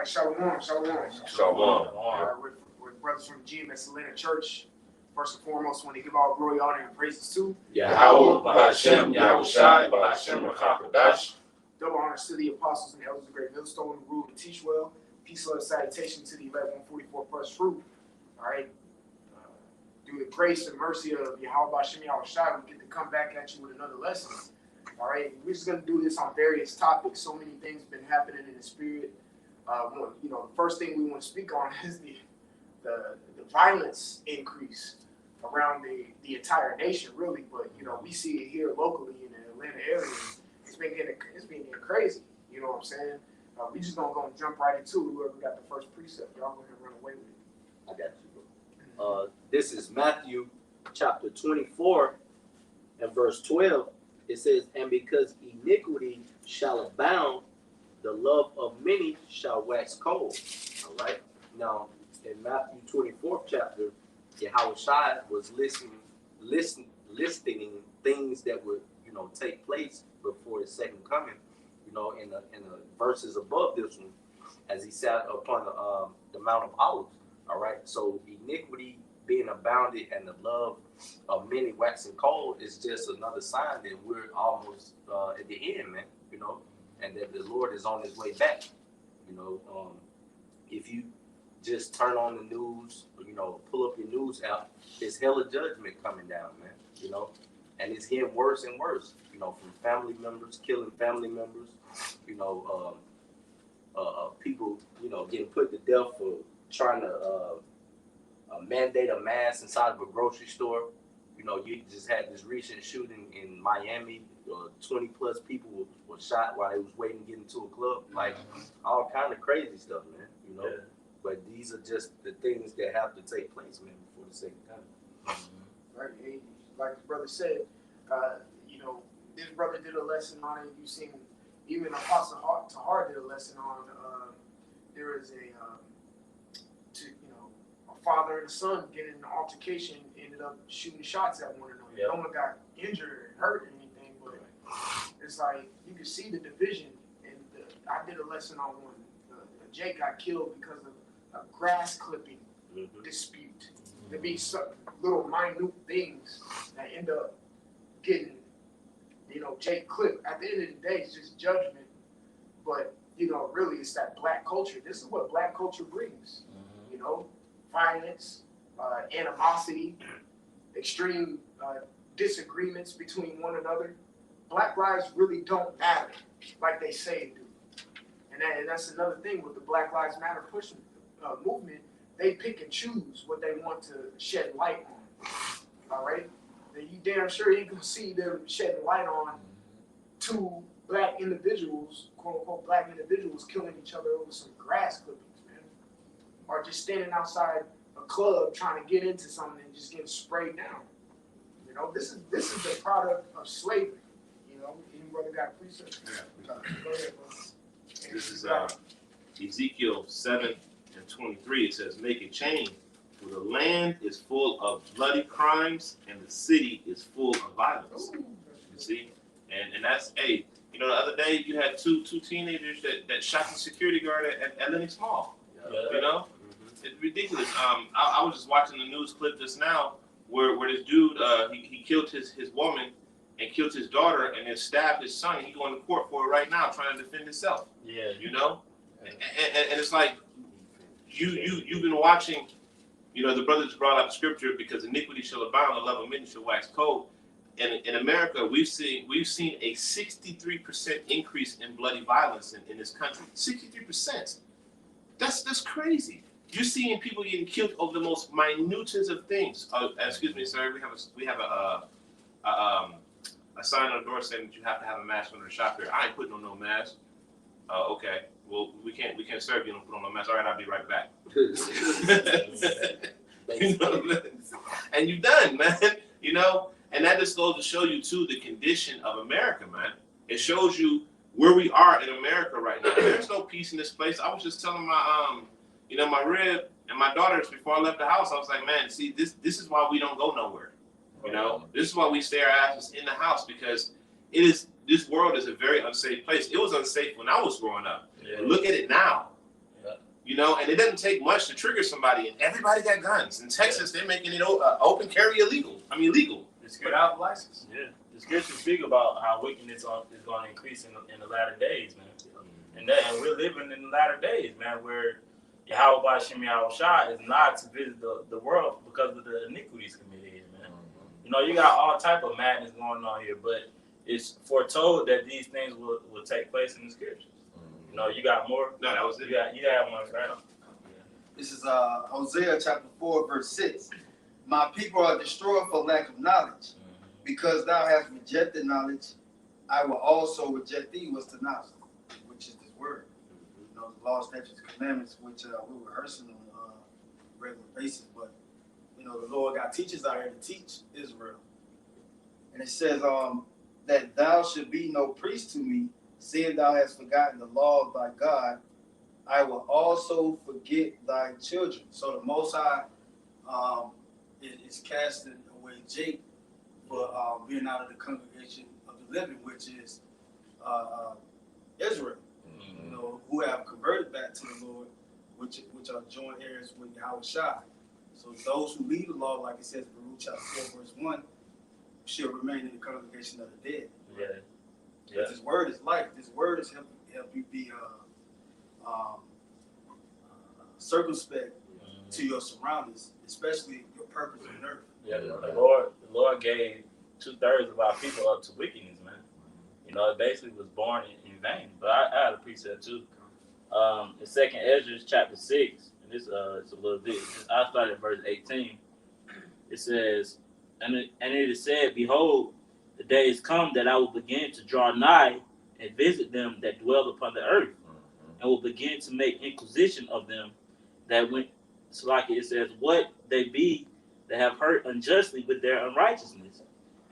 right, shalom. With brothers from GMS Atlanta Church. First and foremost, want to give all glory, honor, and praises to Yahweh, Ba'ashem, Yahushai, Ba'ashem, Rakakadash. Double honors to the apostles and elders of the great millstone who rule and teach well. Peace, love, salutation to the 1144 first fruit. All right. Through the grace and mercy of Yahweh, Ba'ashem, Yahushai, we get to come back at you with another lesson. All right. We're just going to do this on various topics. So many things been happening in the spirit. The first thing we want to speak on is the violence increase around the entire nation, really. But we see it here locally in the Atlanta area. It's been getting crazy. You know what I'm saying? We just gonna jump right into it. Whoever got the first precept, y'all gonna run away with it. I got you, bro. This is Matthew chapter 24 and verse 12. It says, "And because iniquity shall abound, the love of many shall wax cold." All right. Now, in Matthew 24th chapter, Yahushua was listing things that would, take place before his second coming. In the verses above this one, as he sat upon the Mount of Olives. All right. So iniquity being abounded and the love of many waxing cold is just another sign that we're almost at the end, man. And that the Lord is on his way back. If you just turn on the news, pull up your news app, there's hella judgment coming down, man. And it's getting worse and worse. From family members killing family members. People, getting put to death for trying to mandate a mask inside of a grocery store. You just had this recent shooting in Miami. 20 plus people were shot while they was waiting to get into a club. Like all kind of crazy stuff, man. Yeah. But these are just the things that have to take place, man, before the second time. Right. Hey, like the brother said, this brother did a lesson on it. You seen even Apostle Tahar did a lesson on. There is a father and a son getting in an altercation, ended up shooting shots at one another. No one got injured or hurt or anything, but it's like you can see the division. And I did a lesson on one. Jake got killed because of a grass clipping dispute. There be some little minute things that end up getting, Jake clipped. At the end of the day, it's just judgment. But, really it's that black culture. This is what black culture brings. Violence, animosity, extreme disagreements between one another. Black lives really don't matter like they say it do. And that's another thing with the Black Lives Matter pushing movement. They pick and choose what they want to shed light on. All right? And you damn sure you can see them shedding light on two black individuals, quote unquote black individuals, killing each other over some grass clippings, man. Or just standing outside a club trying to get into something and just getting sprayed down. This is the product of slavery. Any brother got a precept? Yeah. Go ahead, bro. This is Ezekiel 7:23. It says, "Make a change, for the land is full of bloody crimes, and the city is full of violence." You see, and that's the other day you had two teenagers that shot the security guard at Lenox Mall. It's ridiculous. I was just watching the news clip just now where this dude he killed his woman and killed his daughter and then stabbed his son. He's going to court for it right now, trying to defend himself. Yeah. And it's like you've been watching. The brother just brought up scripture, because iniquity shall abound, the love of many shall wax cold. And in America, we've seen a 63% increase in bloody violence in this country. 63%. That's crazy. You're seeing people getting killed over the most minutest of things. Excuse me, sir. We have a sign on the door saying that you have to have a mask under the shop here. I ain't putting on no mask. Okay. Well, we can't serve you and put on no mask. All right, I'll be right back. And you're done, man. And that just goes to show you too the condition of America, man. It shows you where we are in America right now. There's no peace in this place. I was just telling my my rib and my daughters before I left the house. I was like, man, see, this is why we don't go nowhere. This is why we stay our asses in the house, because this world is a very unsafe place. It was unsafe when I was growing up. Yeah. Look at it now. Yeah. You know, and it doesn't take much to trigger somebody, and everybody got guns. In Texas, they're making it open carry illegal. Legal. Without license. Yeah, the scriptures speak about how wickedness is going to increase in the latter days, man. And we're living in the latter days, man, where Yahweh Bashim Yahushua is not to visit the world because of the iniquities committed here, man. You know, you got all type of madness going on here, but it's foretold that these things will take place in the scriptures. You know, you got more. No, that was it. You have one, right? This is Hosea chapter 4, verse 6. My people are destroyed for lack of knowledge. Because thou hast rejected knowledge, I will also reject thee. What's the knowledge? Which is this word. You know, the law, statutes, commandments, which we're rehearsing on a regular basis. But, you know, the Lord got teachers out here to teach Israel. And it says that thou should be no priest to me, seeing thou hast forgotten the law of thy God. I will also forget thy children. So the Most High is casting away Jacob for being out of the congregation of the living, which is Israel, you know, who have converted back to the Lord, which are joint heirs with Yahushua. So those who leave the law, like it says in Baruch chapter 4, verse 1, shall remain in the congregation of the dead. Yeah. This word is life. This word is help you be circumspect to your surroundings, especially your purpose on earth. Yeah, the Lord gave 2/3 of our people up to wickedness, man. You know, it basically was born in vain. But I had a precept too. In 2nd Ezra chapter 6, and this it's a little bit. I started at verse 18. It says, and it is said, behold, the days come that I will begin to draw nigh and visit them that dwell upon the earth, and will begin to make inquisition of them that went. So like it says, what they be that have hurt unjustly with their unrighteousness.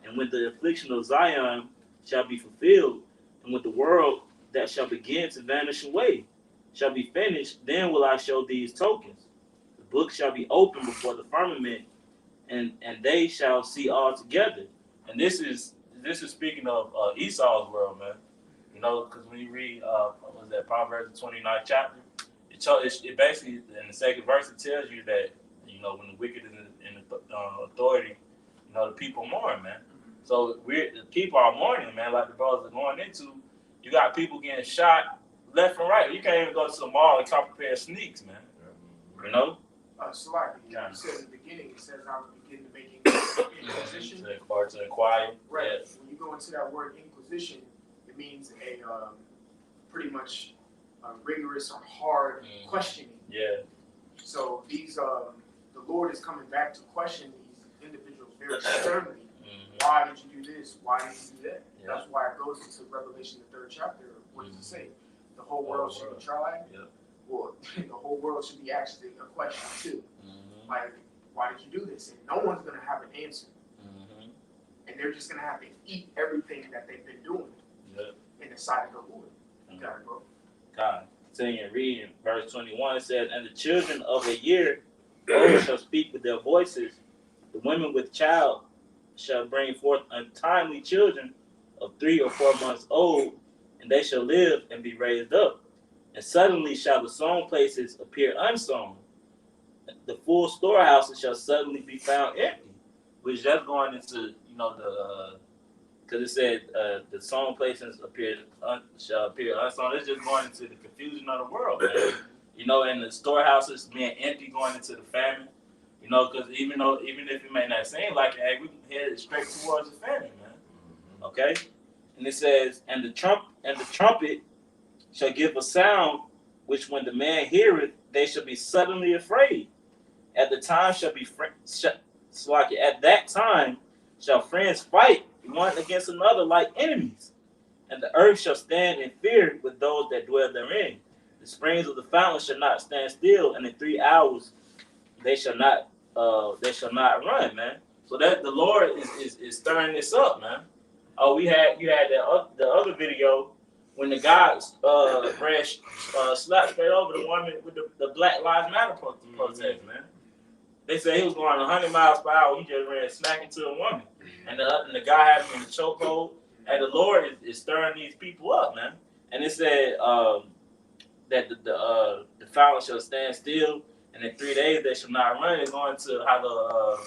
And when the affliction of Zion shall be fulfilled, and when the world that shall begin to vanish away shall be finished, then will I show these tokens. The book shall be opened before the firmament, and they shall see all together. And this is speaking of Esau's world, man. You know, because when you read what was that, Proverbs 29th chapter, it basically in the second verse it tells you that, you know, when the wicked is in authority, you know, the people mourn, man. So the people are mourning, man, like the brothers are going into. You got people getting shot left and right. You can't even go to the mall and cop a pair of sneaks, man. You know? Slightly. Yeah. You said in the beginning, it says I will begin to make inquisition. Or to inquire. Right. Yeah. When you go into that word inquisition, it means a pretty much rigorous or hard questioning. Yeah. So these the Lord is coming back to question these individuals very sternly. Why did you do this? Why did you do that? Yeah. That's why it goes into Revelation, the 3rd chapter. What does it say? The whole world should be tried. Yeah. Well, the whole world should be asked a question too. Like, why did you do this? And no one's gonna have an answer. And they're just gonna have to eat everything that they've been doing in the sight of the Lord. You got it, bro. God, continue reading verse 21. It says, and the children of a year old shall speak with their voices. The women with child shall bring forth untimely children of 3 or 4 months old, and they shall live and be raised up. And suddenly shall the sown places appear unsown. The full storehouses shall suddenly be found empty. Which that's going into, you know, the because it said the sown places shall appear unsown. It's just going into the confusion of the world, man. You know, and the storehouses being empty, going into the famine. You know, because even if it may not seem like it, hey, we can head straight towards the famine, man. Okay, and it says, and the trumpet shall give a sound, which when the man heareth, they shall be suddenly afraid. At the time at that time shall friends fight one against another like enemies, and the earth shall stand in fear with those that dwell therein. The springs of the fountain shall not stand still, and in 3 hours they shall not run, man. So that the Lord is stirring this up, man. Oh, you had the other video when the guy slapped straight over the woman with the Black Lives Matter protest, man. They said he was going 100 miles per hour. He just ran smack into a woman, and the guy had him in the chokehold. And the Lord is stirring these people up, man. And it said that the fountain shall stand still, and in 3 days they shall not run. It's going to how the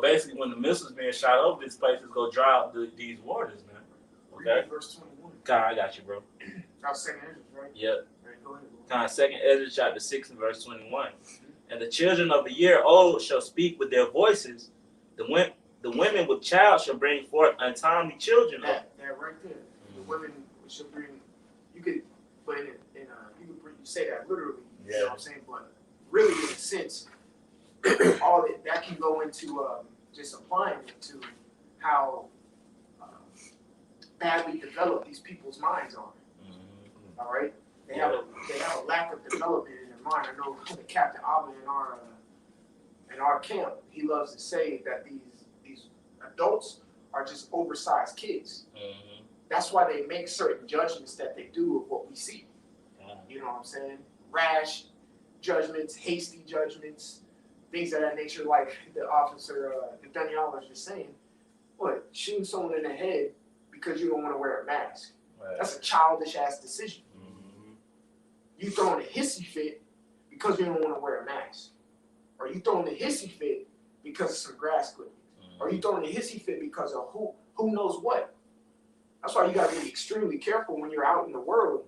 basically when the missiles being shot over this place, it's gonna dry up these waters, man. Okay. Verse 21. God, I got you, bro. That's second Ezra, right? Yep. Right, go ahead. God, 2nd Ezra chapter 6 and verse 21. And the children of a year old shall speak with their voices. The women with child shall bring forth untimely children. That right there. The women should bring. You could, but you could say that literally. You know what I'm saying? But really, in a sense, all that can go into just applying it to how badly developed these people's minds are. All right, they have a lack of development in their mind. I know Captain Abba in our camp, he loves to say that these adults are just oversized kids. That's why they make certain judgments that they do of what we see. You know what I'm saying? Rash judgments, hasty judgments, things of that nature. Like the officer, Daniel was just saying, what, shooting someone in the head because you don't want to wear a mask. Right. That's a childish ass decision. You throwing a hissy fit because you don't want to wear a mask. Or you throwing a hissy fit because of some grass clippings. Or you throwing a hissy fit because of who knows what. That's why you got to be extremely careful when you're out in the world,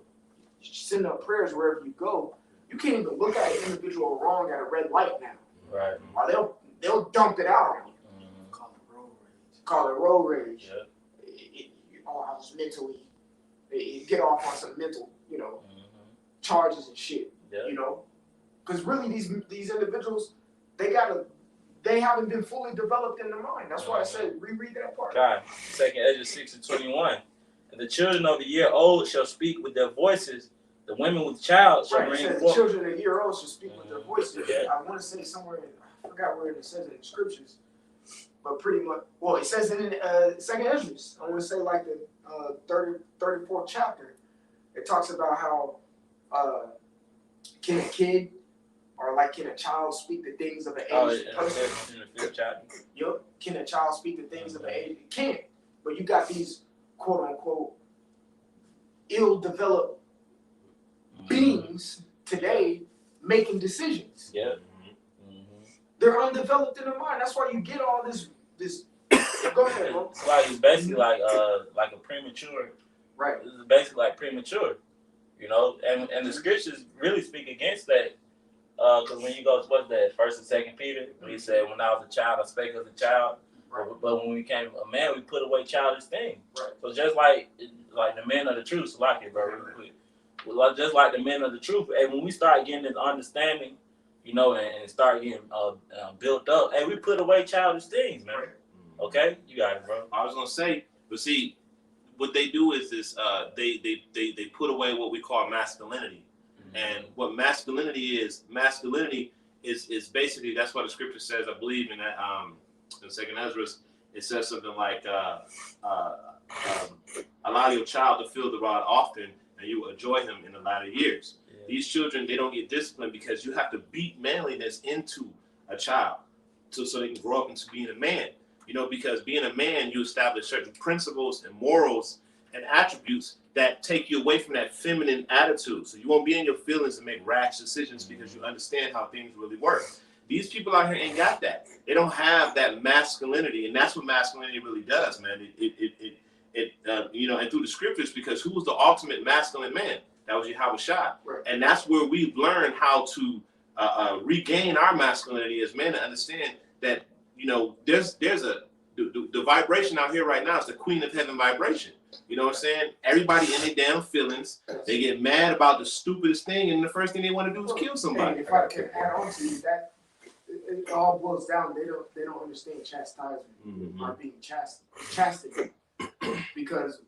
sending up prayers wherever you go. You can't even look at an individual wrong at a red light now. Right. Or they'll dump it out on you. Call it road rage. Yeah. I was mentally, get off on some mental, charges and shit. Yeah. Because really these individuals, they haven't been fully developed in their mind. That's why I said reread that part. God, 2nd Ezra 6 and 21. And the children of a year old shall speak with their voices. The women with child shall bring forth. The children of a year old shall speak with their voices. Yeah. I want to say somewhere, I forgot where it says it in the scriptures, but pretty much, well, it says it in 2nd Ezra. I want to say like the 34th chapter. It talks about how can a kid or can a child speak the things of an aged person? In the 5th chapter. Yep. Can a child speak the things of an age? It can't. But you got these quote unquote ill-developed beings today making decisions. Yeah. They're undeveloped in their mind. That's why you get all this. Go ahead, bro. It's like it's basically like a premature. Right. It's basically like premature. And the scriptures really speak against that. Because when you go to what's that, 1st and 2nd Peter, when he said, "When I was a child, I spake as a child, but when we became a man, we put away childish things." Right. So just like the men of the truth, so like it, bro. Just like the men of the truth, and when we start getting this understanding, and start getting built up, hey, we put away childish things, man. Okay, you got it, bro. I was gonna say, but see, what they do is they put away what we call masculinity. And what masculinity is basically, that's what the scripture says. I believe in that in 2nd Ezra, it says something like allow your child to feel the rod often, and you will enjoy him in the latter years. Yeah. These children, they don't get disciplined because you have to beat manliness into a child so they can grow up into being a man. Because being a man, you establish certain principles and morals and attributes that take you away from that feminine attitude. So you won't be in your feelings and make rash decisions because you understand how things really work. These people out here ain't got that. They don't have that masculinity, and that's what masculinity really does, man. And through the scriptures, because who was the ultimate masculine man? That was Yahweh Shai. Right. And that's where we've learned how to regain our masculinity as men, to understand that, there's the vibration out here right now is the Queen of Heaven vibration. You know what I'm saying? Everybody in their damn feelings. They get mad about the stupidest thing, and the first thing they want to do is kill somebody. Hey, if I can add on to you, that it all boils down. They don't understand chastisement or being chastised, because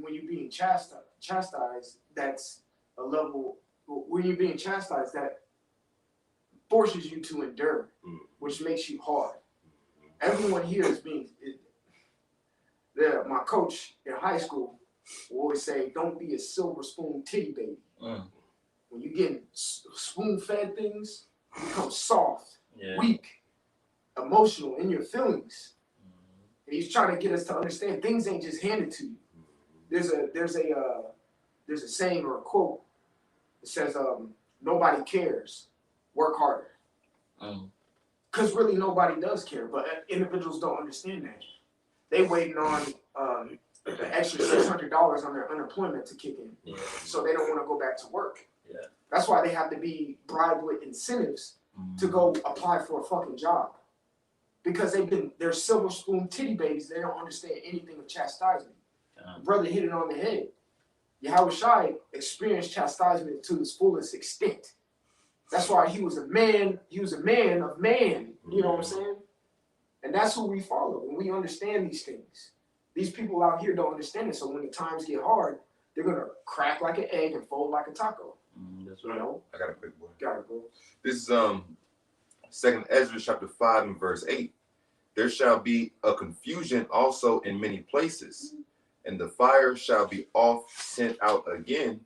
when you're being chastised, that's a level. When you're being chastised, that forces you to endure, which makes you hard. Everyone here is being. My coach in high school will always say, "Don't be a silver spoon titty baby." When you get spoon-fed things, you become soft, weak, emotional in your feelings. And he's trying to get us to understand things ain't just handed to you. There's a saying or a quote It says, nobody cares. Work harder. Mm. Because really nobody does care, but individuals don't understand that. They waiting on the extra $600 on their unemployment to kick in. Yeah. So they don't want to go back to work. Yeah. That's why they have to be bribed with incentives to go apply for a fucking job. Because they're silver spoon titty babies. They don't understand anything of chastisement. Brother hit it on the head. Yahweh Shai experienced chastisement to his fullest extent. That's why he was a man of man. You know what I'm saying? And that's who we follow. And we understand these things. These people out here don't understand it. So when the times get hard, they're gonna crack like an egg and fold like a taco. That's You right. know? I got a quick one. Got it, bro. This is 2nd Ezra chapter 5 and verse 8. There shall be a confusion also in many places, and the fire shall be oft sent out again,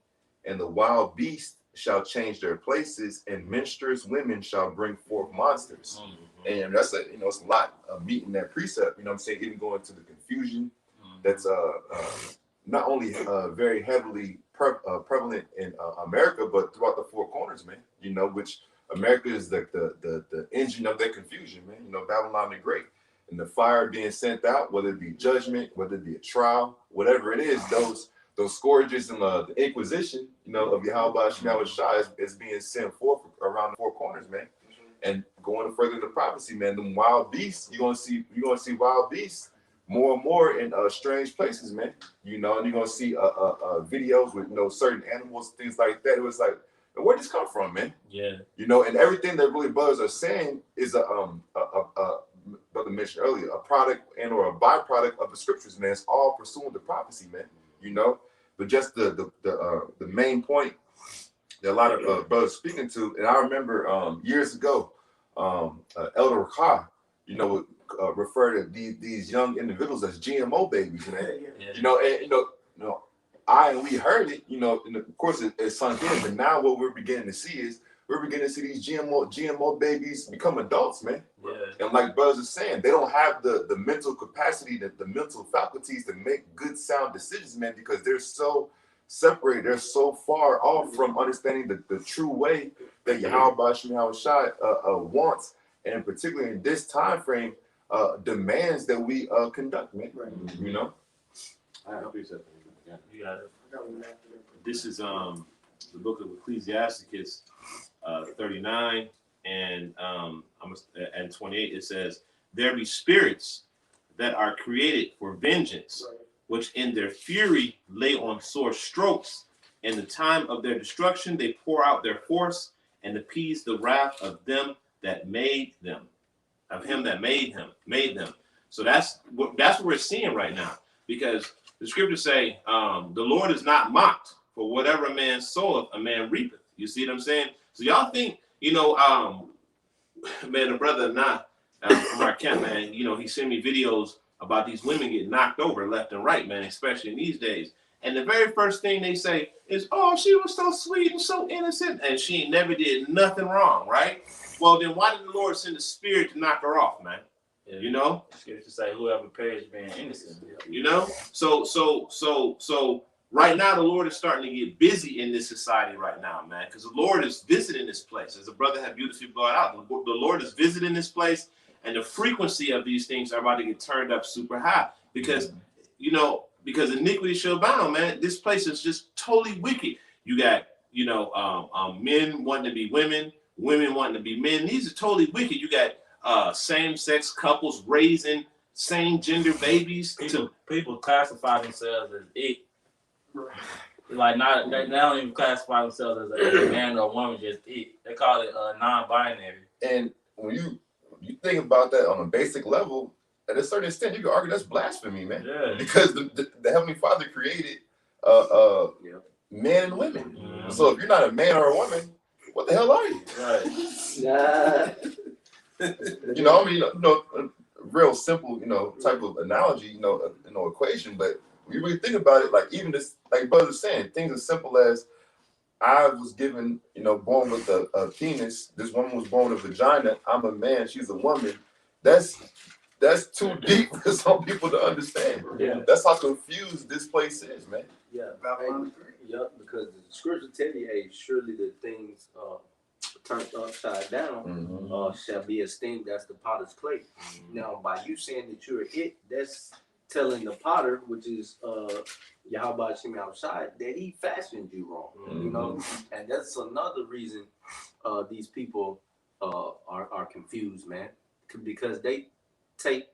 and the wild beasts shall change their places, and menstruous women shall bring forth monsters. And that's it's a lot of meat in that precept. You know what I'm saying? Even going to the confusion that's not only very heavily prevalent in America, but throughout the four corners, man. You know, which America is the engine of that confusion, man. You know, Babylon the Great. And the fire being sent out, whether it be judgment, whether it be a trial, whatever it is, those scourges and the Inquisition, you know, of Yahweh Shai is being sent forth around the four corners, man. And going further to prophecy, man, them wild beasts, you're gonna see wild beasts more and more in strange places, man. You know, and you're gonna see videos with certain animals, things like that. It was like, where'd this come from, man? Yeah. You know, and everything that really brothers are saying is brother mentioned earlier, a product and or a byproduct of the scriptures, man. It's all pursuing the prophecy, man. You know, but just the main point that a lot of brothers speaking to, and I remember years ago, Elder Rakah, refer to these young individuals as GMO babies, man. Yeah. You know, and we heard it, and of course it sunk in, but now what we're beginning to see is these GMO babies become adults, man. Yeah. And like brothers are saying, they don't have the mental capacity, the mental faculties to make good sound decisions, man, because they're so separated, they're so far off from understanding the true way that Yahweh Shai wants, and particularly in this time frame, demands that we conduct, man. Right. You know? I appreciate that. You got it. I got one after that. This is the book of Ecclesiasticus 39 and 28. It says, there be spirits that are created for vengeance, Right. which in their fury lay on sore strokes. In the time of their destruction, they pour out their force and appease the wrath of them that made them, of him that made them. So that's what we're seeing right now, because the scriptures say, the Lord is not mocked, for whatever a man soweth, a man reapeth. You see what I'm saying? So y'all think, man, the brother from our camp, man, he sent me videos about these women getting knocked over left and right, man, especially in these days. And the very first thing they say is, oh, she was so sweet and so innocent, and she never did nothing wrong, right? Well, then why did the Lord send the spirit to knock her off, man? Yeah. You know? Scripture to say whoever perished being innocent. You know? So right now the Lord is starting to get busy in this society right now, man, because the Lord is visiting this place. As the brother had beautifully brought out, the Lord is visiting this place, and the frequency of these things are about to get turned up super high because, because iniquity shall abound, man. This place is just totally wicked. You got, men wanting to be women, women wanting to be men. These are totally wicked. You got same-sex couples raising same-gender babies. People classify themselves as it. Right. Like they don't even classify themselves as a man or a woman, just it. They call it non-binary. And when you think about that on a basic level, at a certain extent, you can argue that's blasphemy, man. Yeah. Because the Heavenly Father created men and women. Mm-hmm. So if you're not a man or a woman, what the hell are you? Right. A real simple, type of analogy, equation. But when you really think about it, like even this, like brother was saying, things as simple as I was given, born with a penis. This woman was born with a vagina. I'm a man. She's a woman. That's too deep for some people to understand. Yeah. That's how confused this place is, man. Yeah. Yep, because the scripture tell you, hey, surely the things turned upside down shall be esteemed. That's the potter's clay. Now, by you saying that you're it, that's telling the potter, which is Yahweh Shem outside, that he fashioned you wrong. You know, and that's another reason these people are confused, man, because they take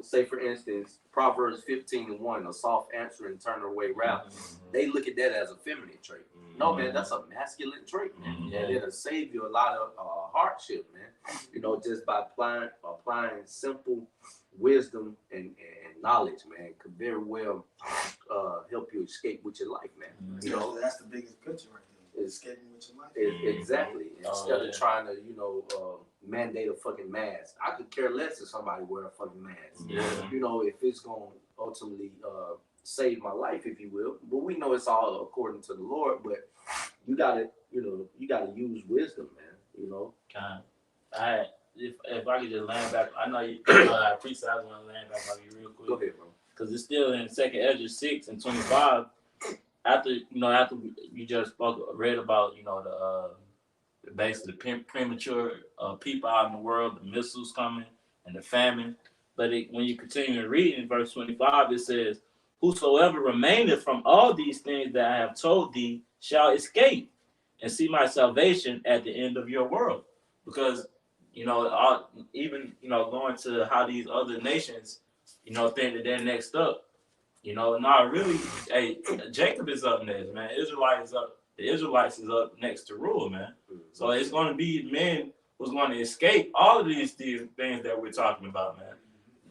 say for instance Proverbs 15:1, a soft answer and turn away wrath. They look at that as a feminine trait. No, man, that's a masculine trait, man. And it'll save you a lot of hardship, man. You know, just by applying simple wisdom and knowledge, man, could very well help you escape with your life, man. You know, that's the biggest picture right there. Escaping with your life. Exactly. Instead of trying to, you know, mandate a fucking mask. I could care less if somebody wear a fucking mask. You know, if it's gonna ultimately save my life, if you will. But we know it's all according to the Lord. But you gotta, you know, you gotta use wisdom, man. You know. If I could just land back, I know you. I appreciate. I want to land back on you real quick. Go ahead, bro. Because it's still in 2 Ezra 6:25. After you just read about, you know, basically the premature people out in the world, the missiles coming and the famine. But when you continue to read in verse 25, it says, "Whosoever remaineth from all these things that I have told thee shall escape and see my salvation at the end of your world." Because, you know, even, you know, going to how these other nations, you know, think that they're next up. You know, not really. Hey, Jacob is up next, man. The Israelites is up next to rule, man. So it's going to be men who's going to escape all of these things that we're talking about, man.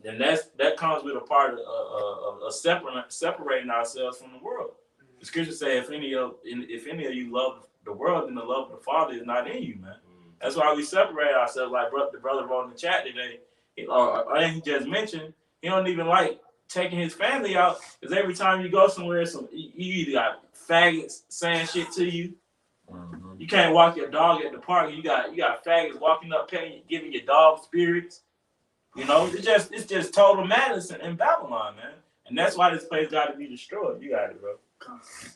And that comes with a part of separating ourselves from the world. The scriptures say, if any of you love the world, then the love of the Father is not in you, man. That's why we separate ourselves. Like the brother wrote in the chat today, he just mentioned he don't even like taking his family out, because every time you go somewhere, you either got faggots saying shit to you. You can't walk your dog at the park. You got faggots walking up, giving your dog spirits. You know, it's just total madness in Babylon, man. And that's why this place got to be destroyed. You got it, bro.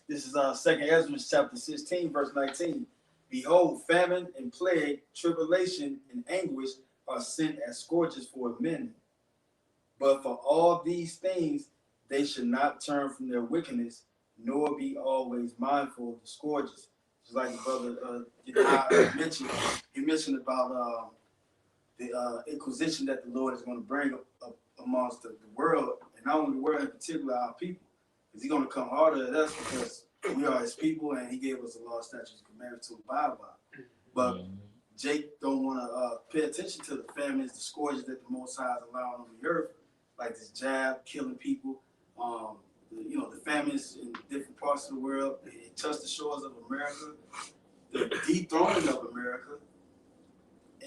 This is 2 Ezra chapter 16, verse 19. Behold, famine and plague, tribulation and anguish are sent as scourges for a minute. But for all these things, they should not turn from their wickedness, nor be always mindful of the scourges. Just like the brother mentioned, he mentioned about the inquisition that the Lord is going to bring up amongst the world, and not only the world, in particular our people. Because he's going to come harder at us because we are his people, and he gave us the law, statutes, and commandments to abide by. But Jake don't want to pay attention to the famines, the scourges that the Most High is allowing on the earth, like this jab, killing people, the famines in different parts of the world. It touched the shores of America, the dethroning of America,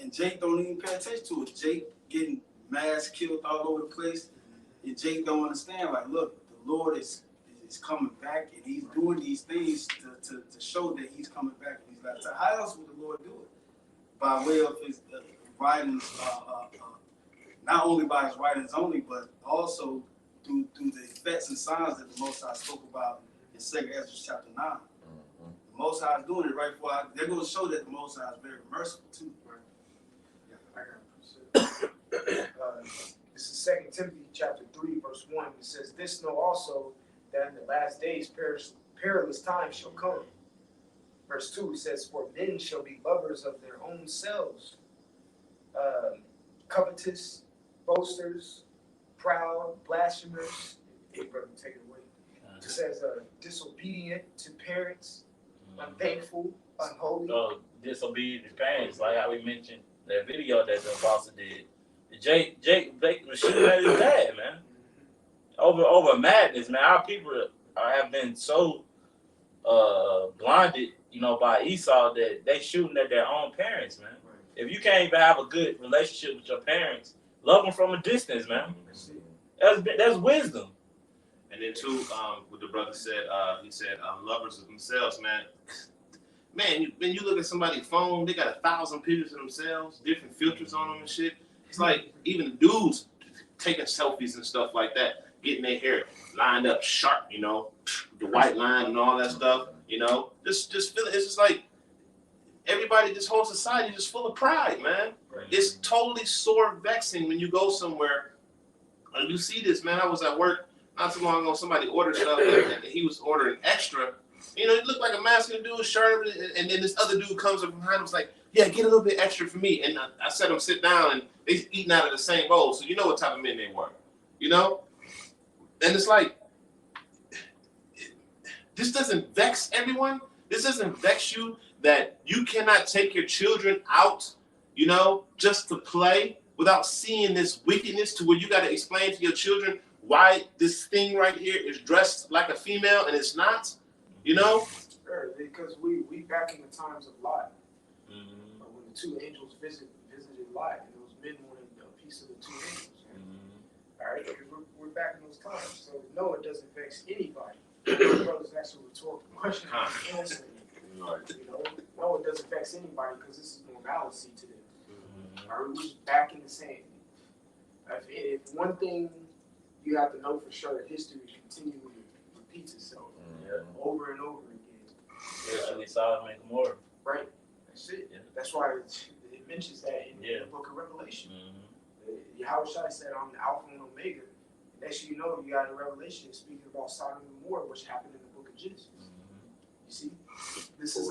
and Jake don't even pay attention to it. Jake getting mass killed all over the place, and Jake don't understand, like, look, the Lord is coming back, and he's doing these things to show that he's coming back in these last times. How else would the Lord do it? By way of his writings, not only by his writings only, but also through the effects and signs that the Most High spoke about in 2 Ezra chapter 9. The Most High is doing it right before they're going to show that the Most High is very merciful too. Right? Yeah, I got it. This is 2 Timothy chapter 3, verse 1. It says, "This know also that in the last days perilous times shall come." Verse 2, it says, "For men shall be lovers of their own selves, covetous, boasters, proud, blasphemers." Hey, brother, take it away. It says, "disobedient to parents, unthankful, unholy." So disobedient to parents, like how we mentioned that video that the apostle did. Jake was shooting at his dad, man. Over madness, man. Our people have been so blinded, by Esau that they shooting at their own parents, man. Right. If you can't even have a good relationship with your parents, love them from a distance, man. That's wisdom. And then too, what the brother said, he said, lovers of themselves, man. Man, when you look at somebody's phone, they got 1,000 pictures of themselves, different filters on them and shit. It's like even the dudes taking selfies and stuff like that. getting their hair lined up sharp, you know, the white line and all that stuff, you know. Just feel it. It's just like everybody, this whole society is just full of pride, man. It's totally sore vexing when you go somewhere and you see this, man. I was at work not too long ago. Somebody ordered stuff and he was ordering extra. You know, he looked like a masculine dude, shirt, and then this other dude comes up behind him, was like, yeah, get a little bit extra for me. And I said him sit down, and they eating out of the same bowl, so you know what type of men they were, you know? And it's like, this doesn't vex everyone. This doesn't vex you that you cannot take your children out, you know, just to play without seeing this wickedness to where you got to explain to your children why this thing right here is dressed like a female and it's not, you know? Sure, because we back in the times of Lot, when the two angels visited Lot, and those men wanted a piece of the two angels. All right, because we're back in those times, so no, it doesn't vex anybody. Brothers, that's a rhetorical question. I'm answering it. You know, no, it doesn't vex anybody because this is normalcy to them. All right, we're just back in the same. If one thing you have to know for sure, history continually repeats itself over and over again. Especially Sodom and Gomorrah. Right. That's it. Yeah. That's why it mentions that in the book of Revelation. Yahushua said, I'm the Alpha and Omega. Next thing you know, you got a Revelation speaking about Sodom and Gomorrah, which happened in the book of Genesis. You see? This is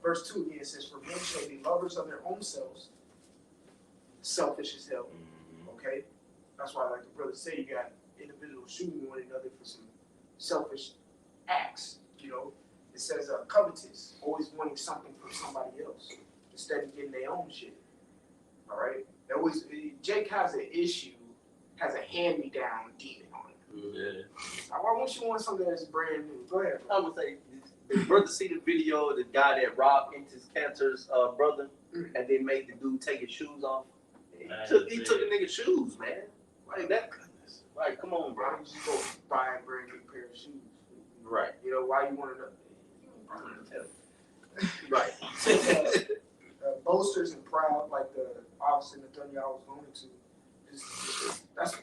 verse 2 again. It says, for men shall be lovers of their own selves, selfish as hell. Okay? That's why, like the brother said, you got individuals shooting one another for some selfish acts. You know? It says covetous, always wanting something from somebody else instead of getting their own shit. All right? Jake has an issue, has a hand-me-down demon on it. Why won't you want something that's brand new? Go ahead. I would say, did brother see the video of the guy that robbed into Cantor's brother, and then made the dude take his shoes off? He took the nigga's shoes, man. Like that. Like, come on, Why bro. don't you just go buy a brand new pair of shoes? Right. You know, why you want to know? Right. Boasters and proud, like the officer Nathaniel was going to. That's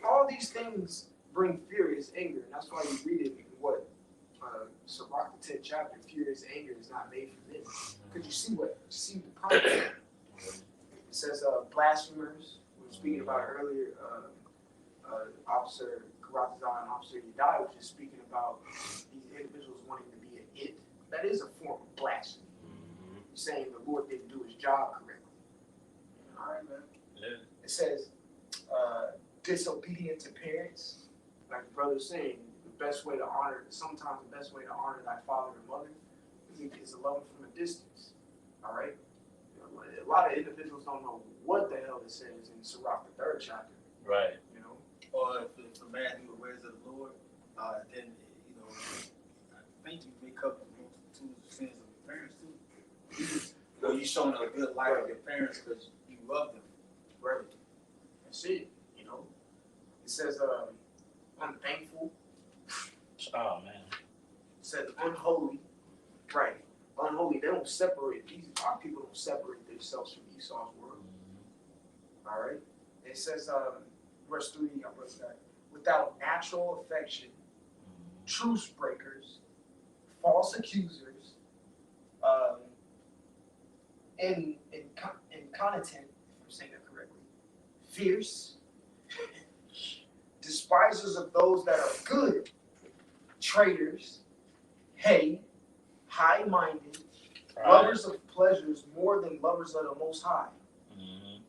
all these things bring furious anger, and that's why you read it in what Sirach the 10th chapter. Furious anger is not made for this. Because you see the problem. It says blasphemers. We were speaking about earlier. Officer Karatazan and Officer Yedai was just speaking about these individuals wanting to be an it. That is a form of blasphemy. You're saying the Lord didn't do his job correctly. All right, man. Yeah. It says disobedient to parents. Like the brother's saying, sometimes the best way to honor thy father and mother is to love them from a distance. All right? You know, a lot of individuals don't know what the hell it says in Sirach the 3rd chapter. Right. You know? Or if a man who wears of the Lord, then, you know, I think you may cover the multitude of sins of your parents too. You know, you showing a good light of your parents because you love them. Right. That's it. You know? It says unthankful. Oh, man. It says unholy. Right. Unholy. They don't separate. Our people don't separate themselves from Esau's world. All right. It says, verse 3, I wrote that. Without natural affection, truce breakers, false accusers, incontinent, if I'm saying that correctly, fierce, despisers of those that are good, traitors, high-minded, lovers of pleasures more than lovers of the Most High. It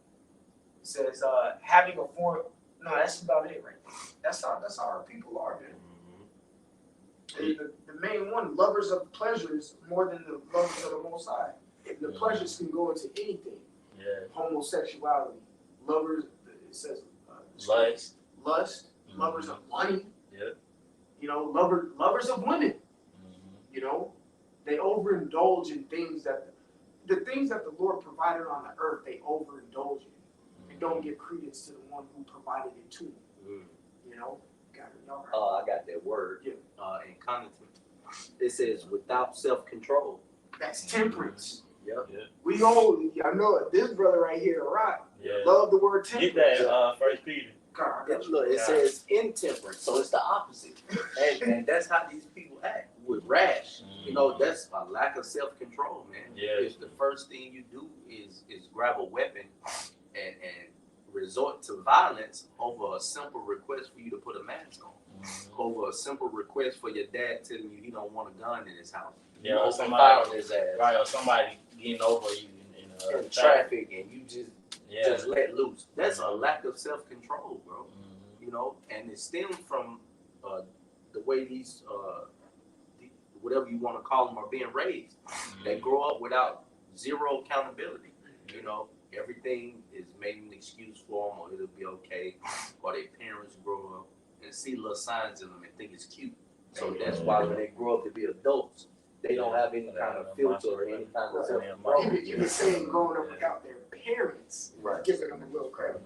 says, having a form. No, that's about it right there. That's how our people are, man. The main one, lovers of pleasures more than the lovers of the Most High. The pleasures can go into anything. Yeah. Homosexuality, lovers. It says lust, lovers of money. Yep. You know, lovers of women. You know, they overindulge in things the things that the Lord provided on the earth. They overindulge in. Don't give credence to the one who provided it to them. You know? I got that word. Incontinent. It says without self-control. That's temperance. Yep. Yeah. I know this brother right here, right? Yeah. Love the word temperance. Get that, 1 Peter. Okay, I got you. Look, it Yeah. says intemperance, so it's the opposite. And that's how these people act with rash. You know, that's a lack of self-control, man. Yeah. If the first thing you do is grab a weapon and resort to violence over a simple request for you to put a mask on, over a simple request for your dad telling you he don't want a gun in his house. Yeah, You or open somebody- fire on his ass Right, or somebody getting over you in in traffic and you Yeah. just let loose. That's a lack of self-control, bro. Mhm. You know, and it stems from the way these whatever you want to call them are being raised. They grow up without zero accountability. You know, everything is made an excuse for them, or it'll be okay. Or their parents grow up and see little signs in them and think it's cute. So that's why when they grow up to be adults, they don't have any kind of filter or any kind of self-control. Even saying growing up without their parents, Right. giving them a little credit.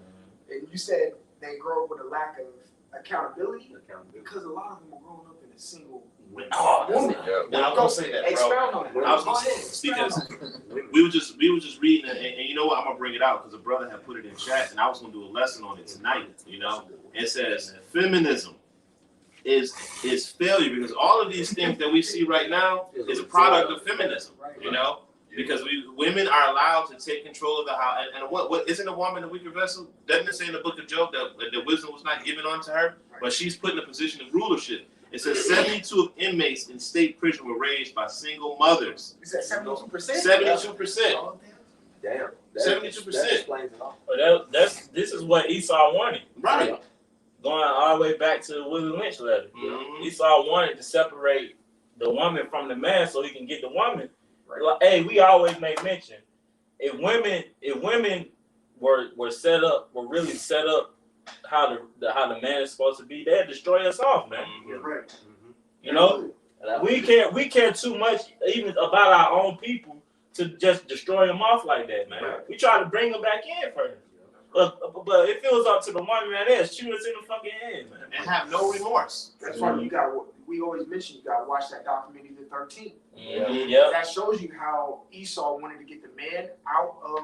And you said they grow up with a lack of accountability because a lot of them are growing up in a single Oh, woman. Yeah. Now I'm gonna say that, bro. Expound on it. I was gonna say Expound because on it. we were just reading it, and you know what? I'm gonna bring it out because a brother had put it in chat, and I was gonna do a lesson on it tonight. You know, it says feminism is failure because all of these things that we see right now is a product of feminism. You know, because women are allowed to take control of the house, and what isn't a woman a weaker vessel? Doesn't it say in the book of Job that the wisdom was not given unto her, but she's put in a position of rulership? It says 72 inmates in state prison were raised by single mothers. You said 72%? 72%. Damn. 72%. That explains it all. But this is what Esau wanted. Right. Going all the way back to the Willie Lynch letter. Mhm. Esau wanted to separate the woman from the man so he can get the woman. Like, hey, we always make mention. If women were really set up how the man is supposed to be, they'd destroy us off, man. Right. You know? We care too much even about our own people to just destroy them off like that, man. Right. We try to bring them back in first. But if it was up to the woman, man, they'd shoot us in the fucking head, man. And have no remorse. That's why we always mention you gotta watch that documentary, The 13th. Yeah. That shows you how Esau wanted to get the man out of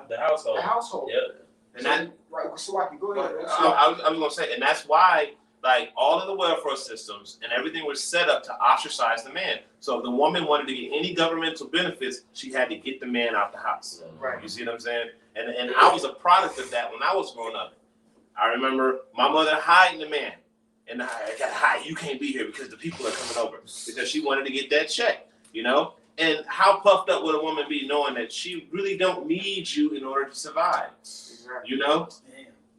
The household. the household. Yeah. And that, Right, so I can go ahead. I was gonna say, and that's why, like, all of the welfare systems and everything was set up to ostracize the man. So if the woman wanted to get any governmental benefits, she had to get the man out the house. Right. You see what I'm saying? And I was a product of that when I was growing up. I remember my mother hiding the man. And I gotta hide. You can't be here because the people are coming over. Because she wanted to get that check, you know? And how puffed up would a woman be knowing that she really don't need you in order to survive? You know?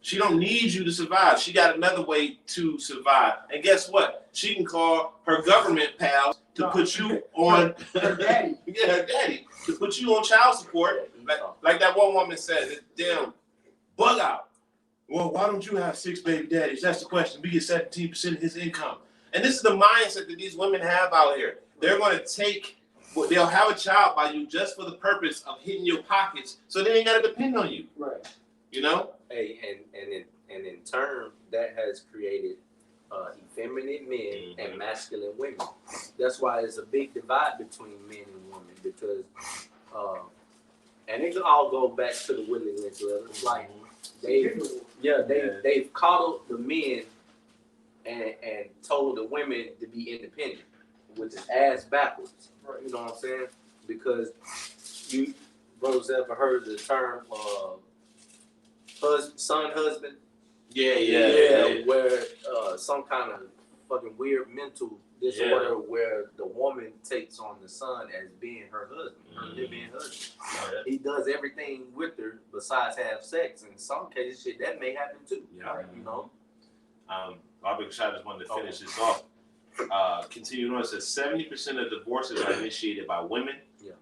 She don't need you to survive. She got another way to survive. And guess what? She can call her government pals to put you on Her daddy. yeah, her daddy, to put you on child support. Like that one woman said, damn, bug out. Well, why don't you have 6 baby daddies? That's the question. We get 17% of his income. And this is the mindset that these women have out here. They're going to they'll have a child by you just for the purpose of hitting your pockets so they ain't got to depend on you. Right. You know? Hey, and in turn, that has created effeminate men and masculine women. That's why there's a big divide between men and women because, and it can all go back to the Willie Lynch letter. It's like they've coddled the men and told the women to be independent, which is ass backwards. You know what I'm saying? Because you brothers ever heard the term son husband? Yeah. Where some kind of fucking weird mental disorder where the woman takes on the son as being her husband, her living husband. He does everything with her besides have sex. In some cases, shit that may happen too. Yeah. You know. Bobby Shah just wanted to finish this off. Continuing on, it says 70% of divorces are initiated by women.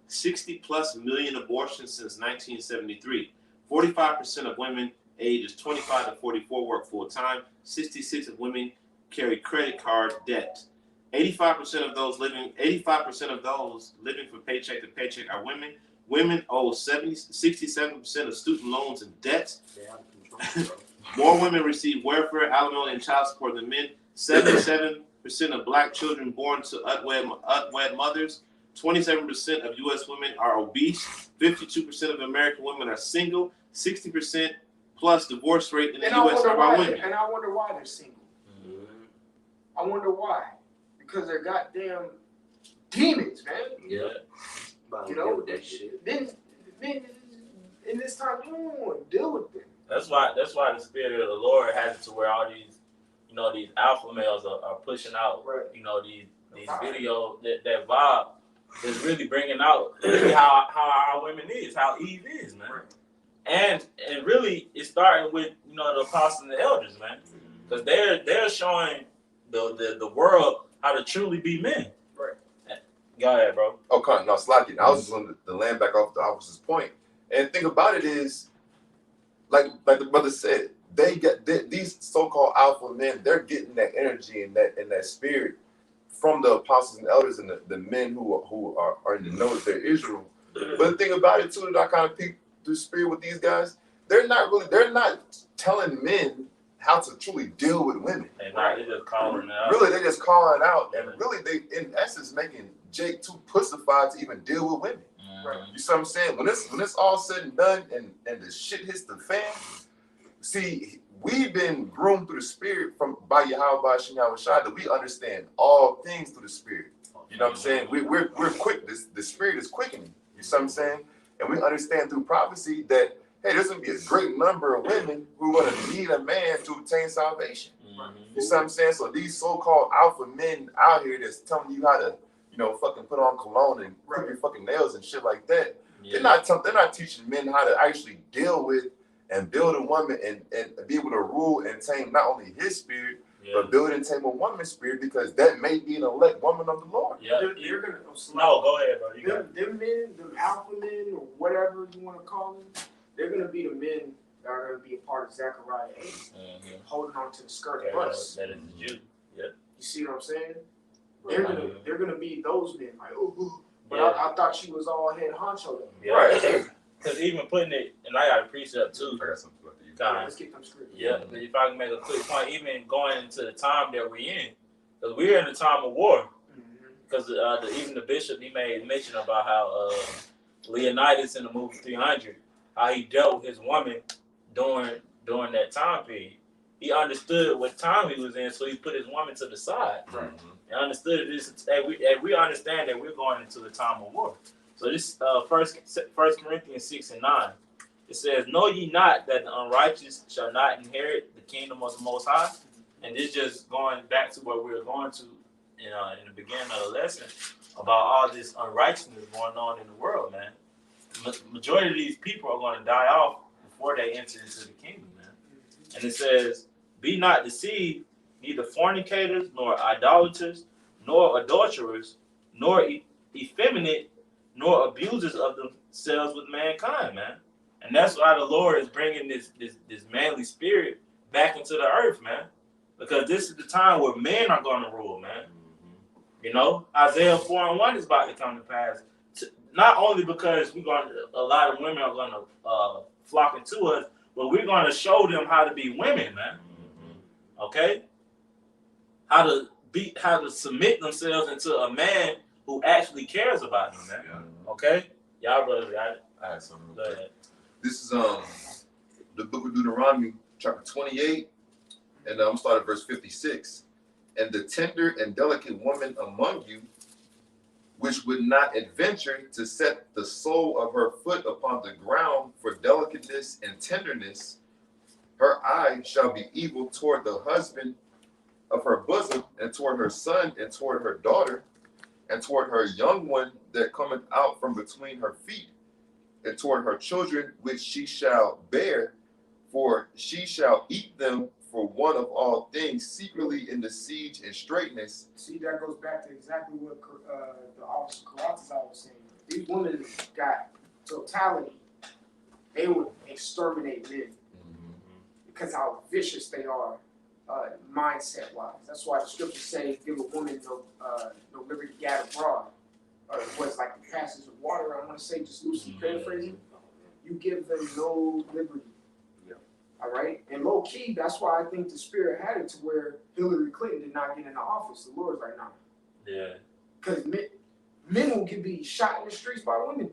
60+ million abortions since 1973. 45% of women ages 25 to 44 work full time. 66% of women carry credit card debt. 85% of those living from paycheck to paycheck are women. Women owe 67% of student loans and debt. More women receive welfare, alimony, and child support than men. 77% of black children born to unwed mothers. 27% of U.S. women are obese. 52% of American women are single. 60% plus divorce rate in the And I U.S. wonder of why. our women. And I wonder why they're single. I wonder why. Because they're goddamn demons, man. Yeah. About to You deal know, with that shit. then in this time you don't want to deal with them. That's why the spirit of the Lord has it to where all these, you know, these alpha males are pushing out, Right. you know, these video that vibe is really bringing out really how our women is, how Eve is, man. And really it's starting with, you know, the apostles and the elders, man, because they're showing the world how to truly be men. Right. Go ahead, bro. Oh, Con, no, Slocky. I was just going to land back off the officer's point. And the thing about it is, like the brother said, these so-called alpha men. They're getting that energy and that spirit from the apostles and elders and the men who are in the know that they're Israel. But the thing about it too, that I kind of peep through spirit with these guys, they're not telling men how to truly deal with women. And now they're just calling it out. Really, they're just calling out, and really, they in essence making Jake too pussified to even deal with women. Right. You see what I'm saying? When it's all said and done, and the shit hits the fan, see, we've been groomed through the spirit by Yahweh Shem Yahushua that we understand all things through the spirit. You know what I'm saying? We're quick. The spirit is quickening. You see what I'm saying? And we understand through prophecy that, hey, there's going to be a great number of women who are going to need a man to obtain salvation. You see what I'm saying? So these so-called alpha men out here that's telling you how to, you know, fucking put on cologne and clip your fucking nails and shit like that. Yeah. They're not teaching men how to actually deal with and build a woman and be able to rule and tame not only his spirit, but build and tame a woman's spirit, because that may be an elect woman of the Lord. Yeah. They're gonna Go ahead, bro. You got them men, them alpha men, or whatever you want to call them, they're gonna be the men that are gonna be a part of Zechariah 8, holding on to the skirt of us. That is the Jew. Yeah. You see what I'm saying? They're gonna be those men, like, ooh. But Yeah. I thought she was all head honcho though. Yeah. Right. Because even putting it, and I got a precept too. I got something for you. Let's get them straight. Yeah, if I can make a quick point, even going into the time that we're in, because we're in a time of war. Because even the bishop, he made mention about how Leonidas in the movie 300, how he dealt with his woman during that time period. He understood what time he was in, so he put his woman to the side. Right. And understood this, and we understand that we're going into the time of war. So this First Corinthians 6 and 9, it says, "Know ye not that the unrighteous shall not inherit the kingdom of the Most High?" And this just going back to what we were going to in the beginning of the lesson about all this unrighteousness going on in the world, man. Majority of these people are going to die off before they enter into the kingdom, man. And it says, "Be not deceived, neither fornicators, nor idolaters, nor adulterers, nor effeminate, nor abusers of themselves with mankind," man. And that's why the Lord is bringing this manly spirit back into the earth, man. Because this is the time where men are going to rule, man. You know, Isaiah 4:1 is about to come to pass. Not only because a lot of women are going to flock into us, but we're going to show them how to be women, man. Okay, how to submit themselves into a man who actually cares about them, man. Yeah. Okay, y'all brothers got it. I had something. Go ahead. This is the book of Deuteronomy, chapter 28, and I'm starting at verse 56. "And the tender and delicate woman among you, which would not adventure to set the sole of her foot upon the ground for delicateness and tenderness, her eye shall be evil toward the husband of her bosom, and toward her son, and toward her daughter, and toward her young one that cometh out from between her feet, and toward her children which she shall bear, for she shall eat them for one of all things secretly in the siege and straitness." See, that goes back to exactly what the officer Karatazar was saying. These women got totality. They would exterminate men because how vicious they are, mindset-wise. That's why the scriptures say, "Give a woman no liberty gad abroad." Or what's like the passage of water. I want to say, just loosely paraphrasing. You give them no liberty. All right, and low key, that's why I think the spirit had it to where Hillary Clinton did not get into office. The Lord's right now, Yeah. because men will be shot in the streets by women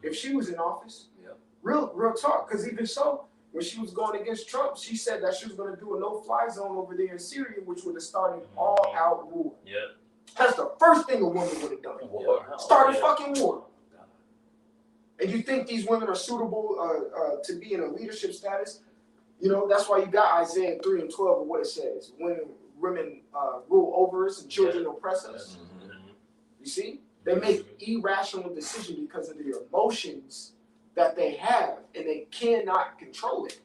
if she was in office. Yeah. Real talk. Because even so, when she was going against Trump, she said that she was going to do a no-fly zone over there in Syria, which would have started all-out war. Yeah. That's the first thing a woman would have done. War. Start a Yeah. fucking war. And you think these women are suitable to be in a leadership status? You know, that's why you got Isaiah 3 and 12 of what it says. When women rule over us and children oppress us. You see? They make irrational decisions because of the emotions that they have, and they cannot control it.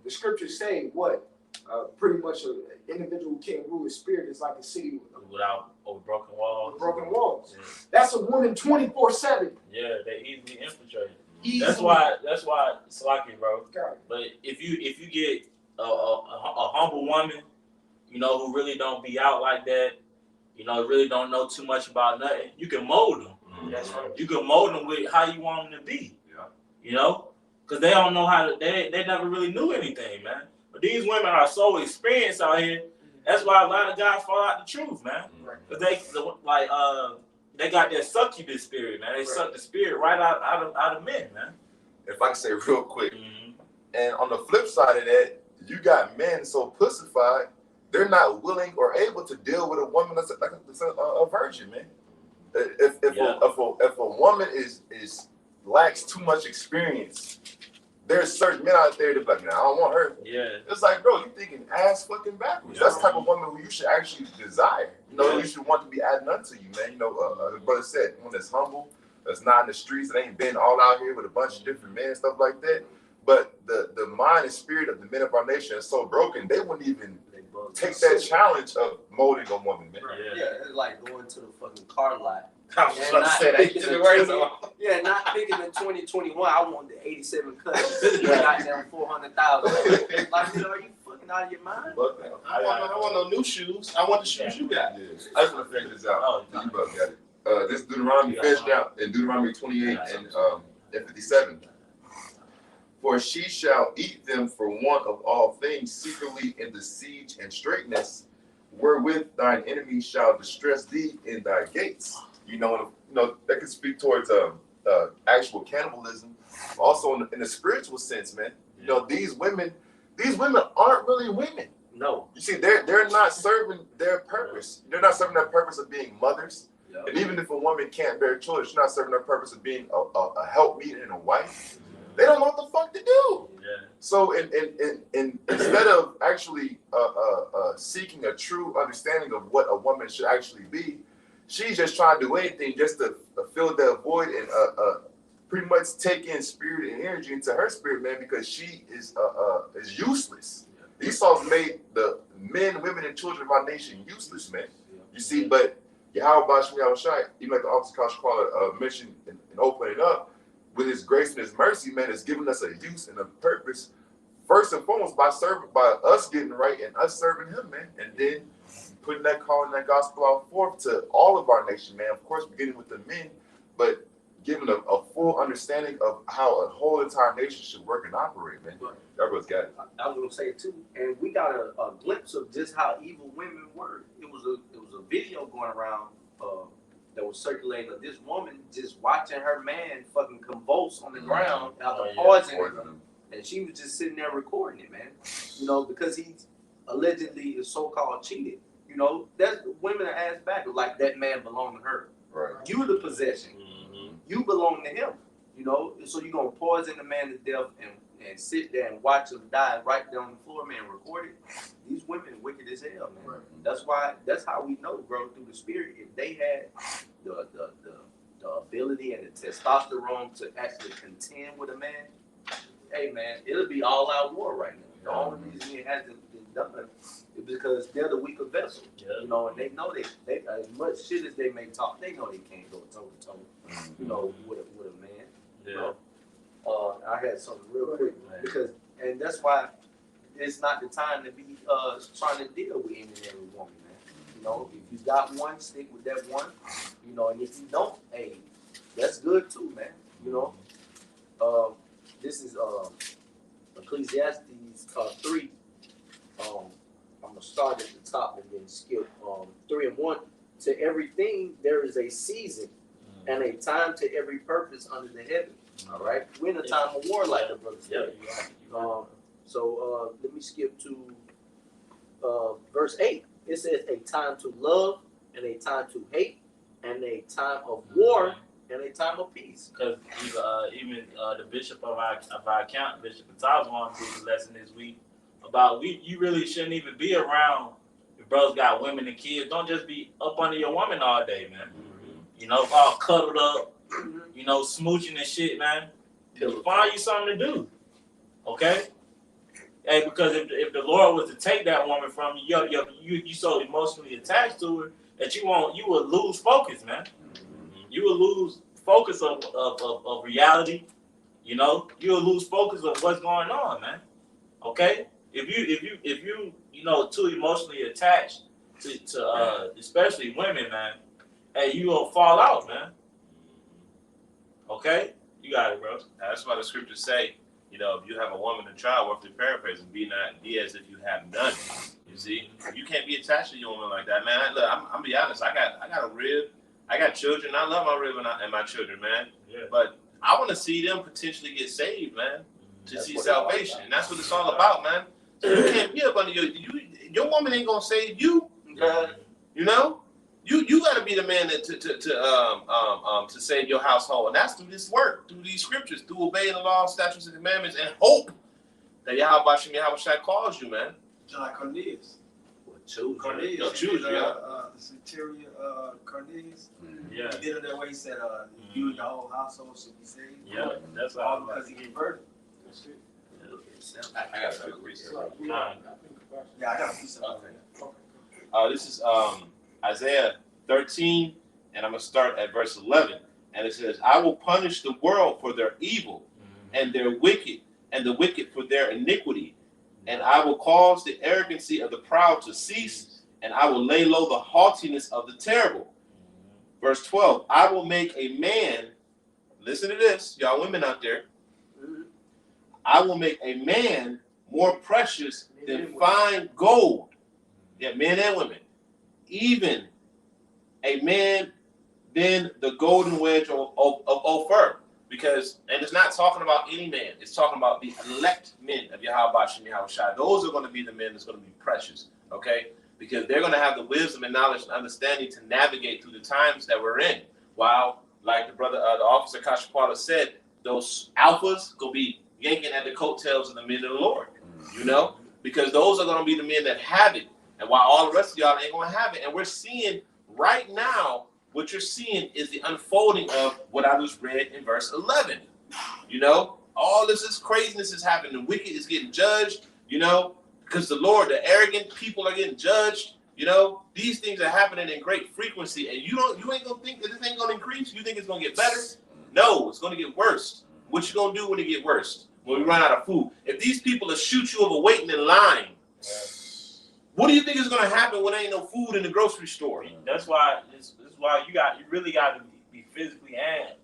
The scriptures say what? Pretty much an individual who can't rule his spirit is like a city Without broken walls. with broken walls. Yeah. That's a woman 24/7. Yeah, they easily infiltrate. Easily. That's why Slocky, bro. Got it. But if you get a humble woman, you know, who really don't be out like that, you know, really don't know too much about nothing, you can mold them. That's right. You can mold them with how you want them to be. Yeah. You know, because they don't know how to. They never really knew anything, man. But these women are so experienced out here. That's why a lot of guys fall out the truth, man. Cause they got that succubus spirit, man. They suck the spirit right out of men, man. If I can say real quick, Mm-hmm. and on the flip side of that, you got men so pussified, they're not willing or able to deal with a woman that's a virgin, man. If a woman is lacks too much experience, there's certain men out there that be like, nah, I don't want her. Yeah. It's like, bro, you thinking ass fucking backwards. That's the type of woman who you should actually desire. You know, you should want to be adding unto you, man. You know, the brother said, one that's humble, that's not in the streets, that ain't been all out here with a bunch of different men and stuff like that. But the mind and spirit of the men of our nation is so broken, they wouldn't even take that challenge of molding a woman, man. Yeah, it's like going to the fucking car lot. I was trying to say that. You took the words out. Yeah, not thinking in 2021, I want the 87 cuts. Got them 400,000. Like, you know, are you fucking out of your mind? I want no new shoes. I want the shoes you got. I just want to figure this out. Oh, You both got it. This Deuteronomy finished out in Deuteronomy 28 and 57. For she shall eat them for want of all things secretly in the siege and straitness, wherewith thine enemies shall distress thee in thy gates. You know that could speak towards actual cannibalism. Also in the spiritual sense, man. You know, these women aren't really women. No. You see, they're not serving their purpose. They're not serving their purpose of being mothers. Yep. And even if a woman can't bear children, she's not serving their purpose of being a helpmeet and a wife. They don't know what the fuck to do. Yeah. So instead of actually seeking a true understanding of what a woman should actually be, she's just trying to do anything just to fill that void and pretty much take in spirit and energy into her spirit, man, because she is useless. Esau's made the men, women, and children of our nation useless, man. You see, but Yahweh Shai, even like the officer Kasha mentioned and open it up, with his grace and his mercy, man, has given us a use and a purpose, first and foremost by us getting right and us serving him, man, and then putting that call and that gospel out forth to all of our nation, man. Of course, beginning with the men, but giving a full understanding of how a whole entire nation should work and operate, man. Everyone's got it. I was gonna say it too, and we got a glimpse of just how evil women were. It was a video going around that was circulating of this woman just watching her man fucking convulse on the ground after poisoning, and she was just sitting there recording it, man. You know, because he allegedly is so-called cheated. You know, that's women are asked back like that man belonged to her. Right. You the possession. You belong to him. You know, so you're gonna poison the man to death and sit there and watch him die right there on the floor, man, record it. These women are wicked as hell, man. Right. That's how we know, bro, through the spirit. If they had the ability and the testosterone to actually contend with a man, hey man, it'll be all out war right now. The only reason it hasn't been done is because they're the weaker vessel. You know, and they know they as much shit as they may talk, they know they can't go toe to toe, you know, with a man. Yeah. You know? I had something real quick because, and that's why it's not the time to be trying to deal with any and every woman, man. You know, if you got one, stick with that one. You know, and if you don't, hey, that's good too, man. You know, this is Ecclesiastes 3. I'm gonna start at the top and then skip 3 and 1. To everything there is a season and a time to every purpose under the heaven. All right, we're in a time of war, like the brother said. So let me skip to verse 8. It says a time to love and a time to hate, and a time of war and a time of peace. Because even the bishop of our account, Bishop Pataz, wanted to do the lesson this week about you really shouldn't even be around your brothers got women and kids. Don't just be up under your woman all day, man. You know, all cuddled up, you know, smooching and shit, man. Find you something to do, okay? Hey, because if the Lord was to take that woman from you, you so emotionally attached to her that you would lose focus, man. You will lose focus of reality. You know, you will lose focus of what's going on, man. Okay, if you too emotionally attached to especially women, man, hey, you will fall out, man. Okay, you got it, bro. That's why the scriptures say, you know, if you have a woman and child, worth the paraphrasing, be as if you have none. You see, you can't be attached to your woman like that, man. Look, I'm be honest. I got a rib. I got children. I love my rib and my children, man. Yeah. But I want to see them potentially get saved, man. To see salvation, and that's what it's all about, man. So you can't be up under your woman ain't gonna save you. You know, you got to be the man to save your household, and that's through this work, through these scriptures, through obeying the law, statutes, and commandments, and hope that Yahweh Shai calls you, man. Just like Cornelius. Cornelius, Cornelius, choose, yeah. the centurion Cornelius. Yeah, He did it that way. He said, "You and the whole household should be saved." yeah, that's all all. because he converted. That's it. I got a research. Yeah, I got a piece of it. This is Isaiah 13, and I'm gonna start at verse 11, and it says, "I will punish the world for their evil, and their wicked, and the wicked for their iniquity. And I will cause the arrogancy of the proud to cease, and I will lay low the haughtiness of the terrible." Verse 12, "I will make a man," listen to this, y'all women out there, "I will make a man more precious than fine gold." Yeah, men and women. "Even a man than the golden wedge of Ophir." Because, and it's not talking about any man. It's talking about the elect men of Yahweh Shem Yahushua. Those are going to be the men that's going to be precious, okay? Because they're going to have the wisdom and knowledge and understanding to navigate through the times that we're in. While, like the officer Kashapala said, those alphas going to be yanking at the coattails of the men of the Lord, you know? Because those are going to be the men that have it. And while all the rest of y'all ain't going to have it. And we're seeing right now, what you're seeing is the unfolding of what I just read in verse 11. You know, all this craziness is happening. The wicked is getting judged, you know, because the Lord, the arrogant people are getting judged. You know, these things are happening in great frequency, and you ain't gonna think that this ain't gonna increase. You think it's gonna get better? No, it's gonna get worse. What you gonna do when it get worse? When we run out of food? If these people will shoot you over waiting in line, what do you think is gonna happen when there ain't no food in the grocery store? That's why you really got to be physically and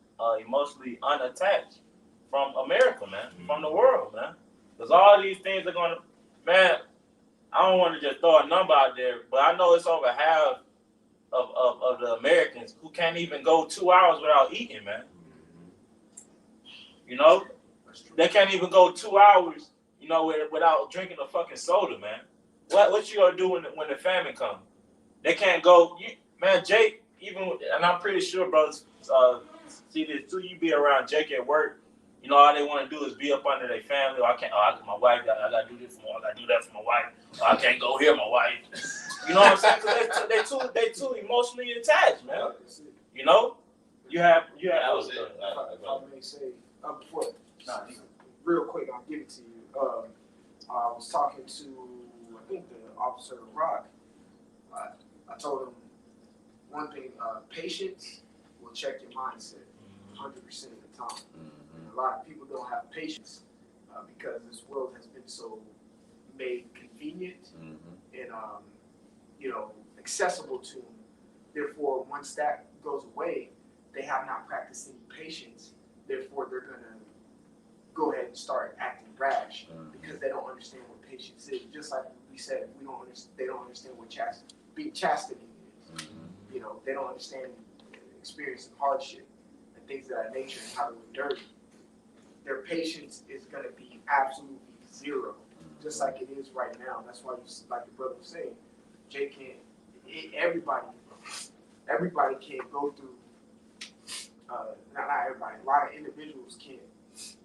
emotionally unattached from America, man, from the world, man. Because all these things are going to, man, I don't want to just throw a number out there, but I know it's over half of the Americans who can't even go 2 hours without eating, man. You know, they can't even go 2 hours, you know, without drinking a fucking soda, man. What you gonna do when the famine comes? They can't go, man. Jake, even, and I'm pretty sure, brothers, see this too. You be around Jake at work, you know, all they want to do is be up under their family. Or my wife, I gotta do this for my, I gotta do that for my wife. Or I can't go here, my wife. You know what I'm saying? Cause they too emotionally attached, man. You know, you have. That was it. If I may say, before, real quick, I'll give it to you. I was talking to, I think, the officer of Rock. I told him one thing: patience will check your mindset 100% of the time. And a lot of people don't have patience because this world has been so made convenient and accessible to them. Therefore, once that goes away, they have not practiced any patience. Therefore, they're gonna go ahead and start acting rash because they don't understand what patience is. Just like we said, they don't understand what chastity is. You know, they don't understand experiencing hardship and things of that nature and how to endure it. Their patience is going to be absolutely zero just like it is right now. That's why, like the brother was saying, Jay can't. Everybody can't go through. Not everybody. A lot of individuals can't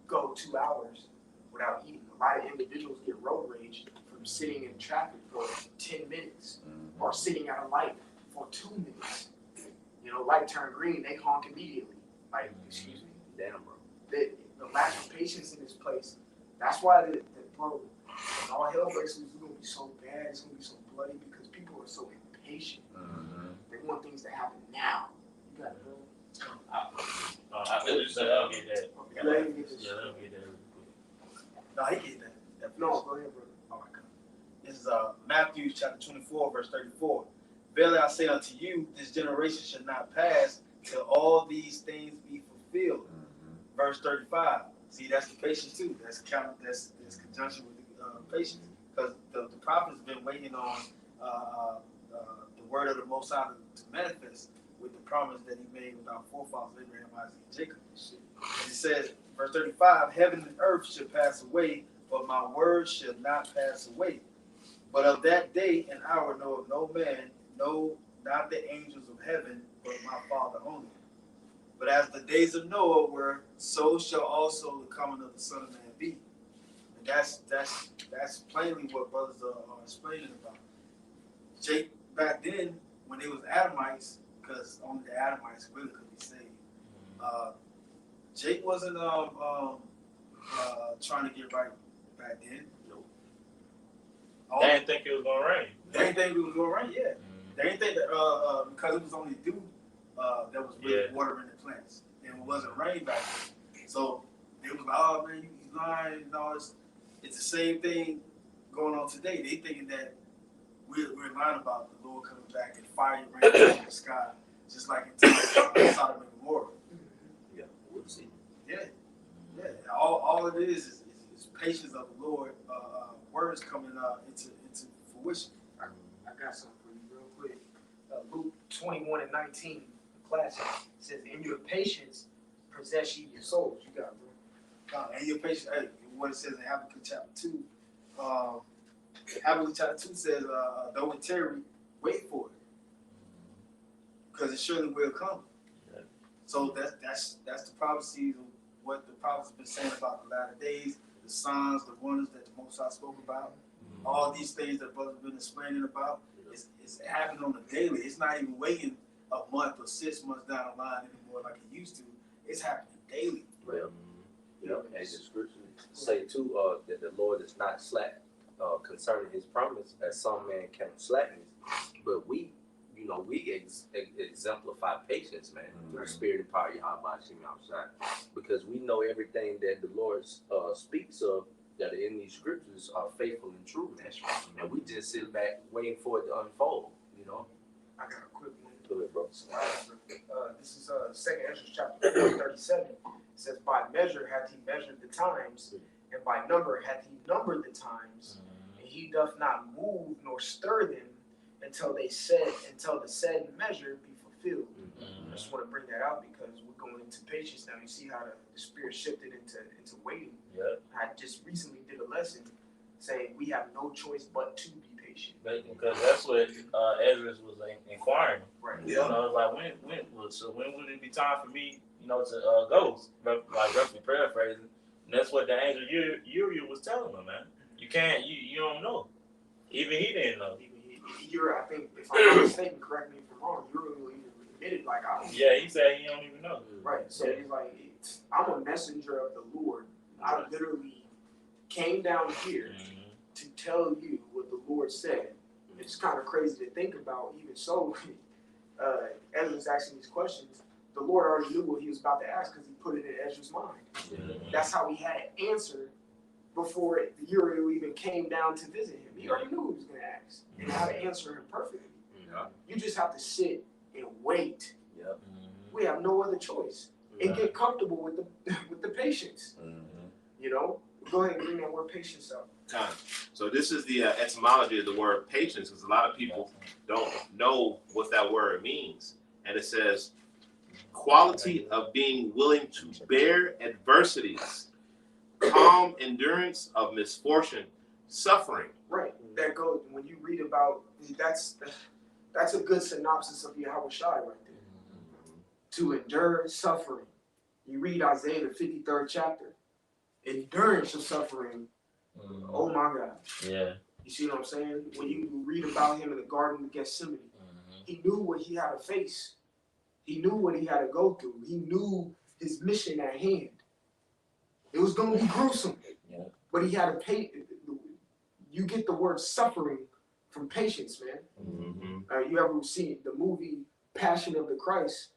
go 2 hours without eating. A lot of individuals get road rage from sitting in traffic for 10 minutes or sitting at a light for 2 minutes. You know, light turn green, they honk immediately. Like, excuse me. Damn, bro. The lack of patience in this place. That's why bro, when all hell breaks loose, it's gonna be so bad. It's gonna be so bloody because people are so impatient. They want things to happen now. You got it, bro. I just said I'll get that. Okay, let me get this. Yeah, let me get that real quick. No, he get that. No, go ahead, bro. Oh my God. This is Matthew chapter 24, verse 34. Verily I say unto you, this generation shall not pass till all these things be fulfilled. Verse 35. See, that's the patience too. That's conjunction with the patience, because the prophet's been waiting on the word of the Most High to manifest with the promise that he made with our forefathers Abraham, Isaac, and Jacob. And it says, verse 35, heaven and earth shall pass away, but my word shall not pass away. But of that day and hour knoweth no man, no, not the angels of heaven, but my Father only. But as the days of Noah were, so shall also the coming of the Son of Man be. And that's plainly what brothers are explaining about. Jake, back then, when they was Adamites, because only the Adamites really could be saved, Jake wasn't trying to get right back then. Nope. They didn't think it was gonna rain. They didn't think it was going right, yeah. They didn't think that because it was only dew that was really watering the plants, and it wasn't rain back then. So they was like, oh man, he's lying and all this. It's the same thing going on today. They thinking that we're lying about the Lord coming back and fire rain from the sky, just like in Sodom and Gomorrah. Yeah, we'll see. Yeah. All it is patience of the Lord, words coming into fruition. I got something for you real quick. Luke 21:19, classic, says, in your patience, possess ye your souls. You got it, bro. And your patience, what it says in Habakkuk chapter 2. Habakkuk chapter 2 says, though it tarry, wait for it, because it surely will come. Yeah. So that's the prophecies of what the prophets have been saying about the latter days, the signs, the wonders that the Most High spoke about. All these things that brothers have been explaining about, it's happening on a daily. It's not even waiting a month or 6 months down the line anymore like it used to. It's happening daily. Well, and the scriptures say too that the Lord is not slack concerning his promise, as some man count slackness, but we exemplify patience, man, through the spirit and power of Yahweh Shem outside, because we know everything that the Lord speaks of that are in these scriptures are faithful and true. That's right. And we just sit back waiting for it to unfold, you know. I got a quick one. Do it, bro. This is 2nd Ezra chapter 37. It says, by measure hath he measured the times, and by number hath he numbered the times, and he doth not move nor stir them until the said measure be fulfilled. I just want to bring that out because we're going into patience now. You see how the spirit shifted into waiting. Yeah. I just recently did a lesson saying we have no choice but to be patient. Because that's what Ezra was inquiring. Right. You know, like when would it be time for me, to go? Like roughly paraphrasing. And that's what the angel Uriel was telling him, man. You can't, you don't know. Even he didn't know. I think, if I'm not mistaken, correct me if I'm wrong, Uriel even admitted, like, I don't know. Yeah, he said he don't even know. Right, so he's like, I'm a messenger of the Lord. I literally came down here to tell you what the Lord said. It's kind of crazy to think about, even so, Ezra's asking these questions. The Lord already knew what he was about to ask because he put it in Ezra's mind. That's how he had an answer before Uriel even came down to visit him. He already knew what he was going to ask and how to answer him perfectly. You just have to sit and wait. We have no other choice. And get comfortable with the patience. You know? Go ahead and bring that word patience up. Time. So this is the etymology of the word patience, because a lot of people don't know what that word means. And it says, quality of being willing to bear adversities, calm endurance of misfortune, suffering. Right. That goes when you read about that's a good synopsis of Yahweh Shai right there. To endure suffering. You read Isaiah the 53rd chapter. Endurance of suffering. Oh my God. Yeah. You see what I'm saying? When you read about him in the Garden of Gethsemane, he knew what he had to face. He knew what he had to go through. He knew his mission at hand. It was going to be gruesome. Yeah. But he had to pay. You get the word suffering from patience, man. Mm-hmm. You ever seen the movie Passion of the Christ?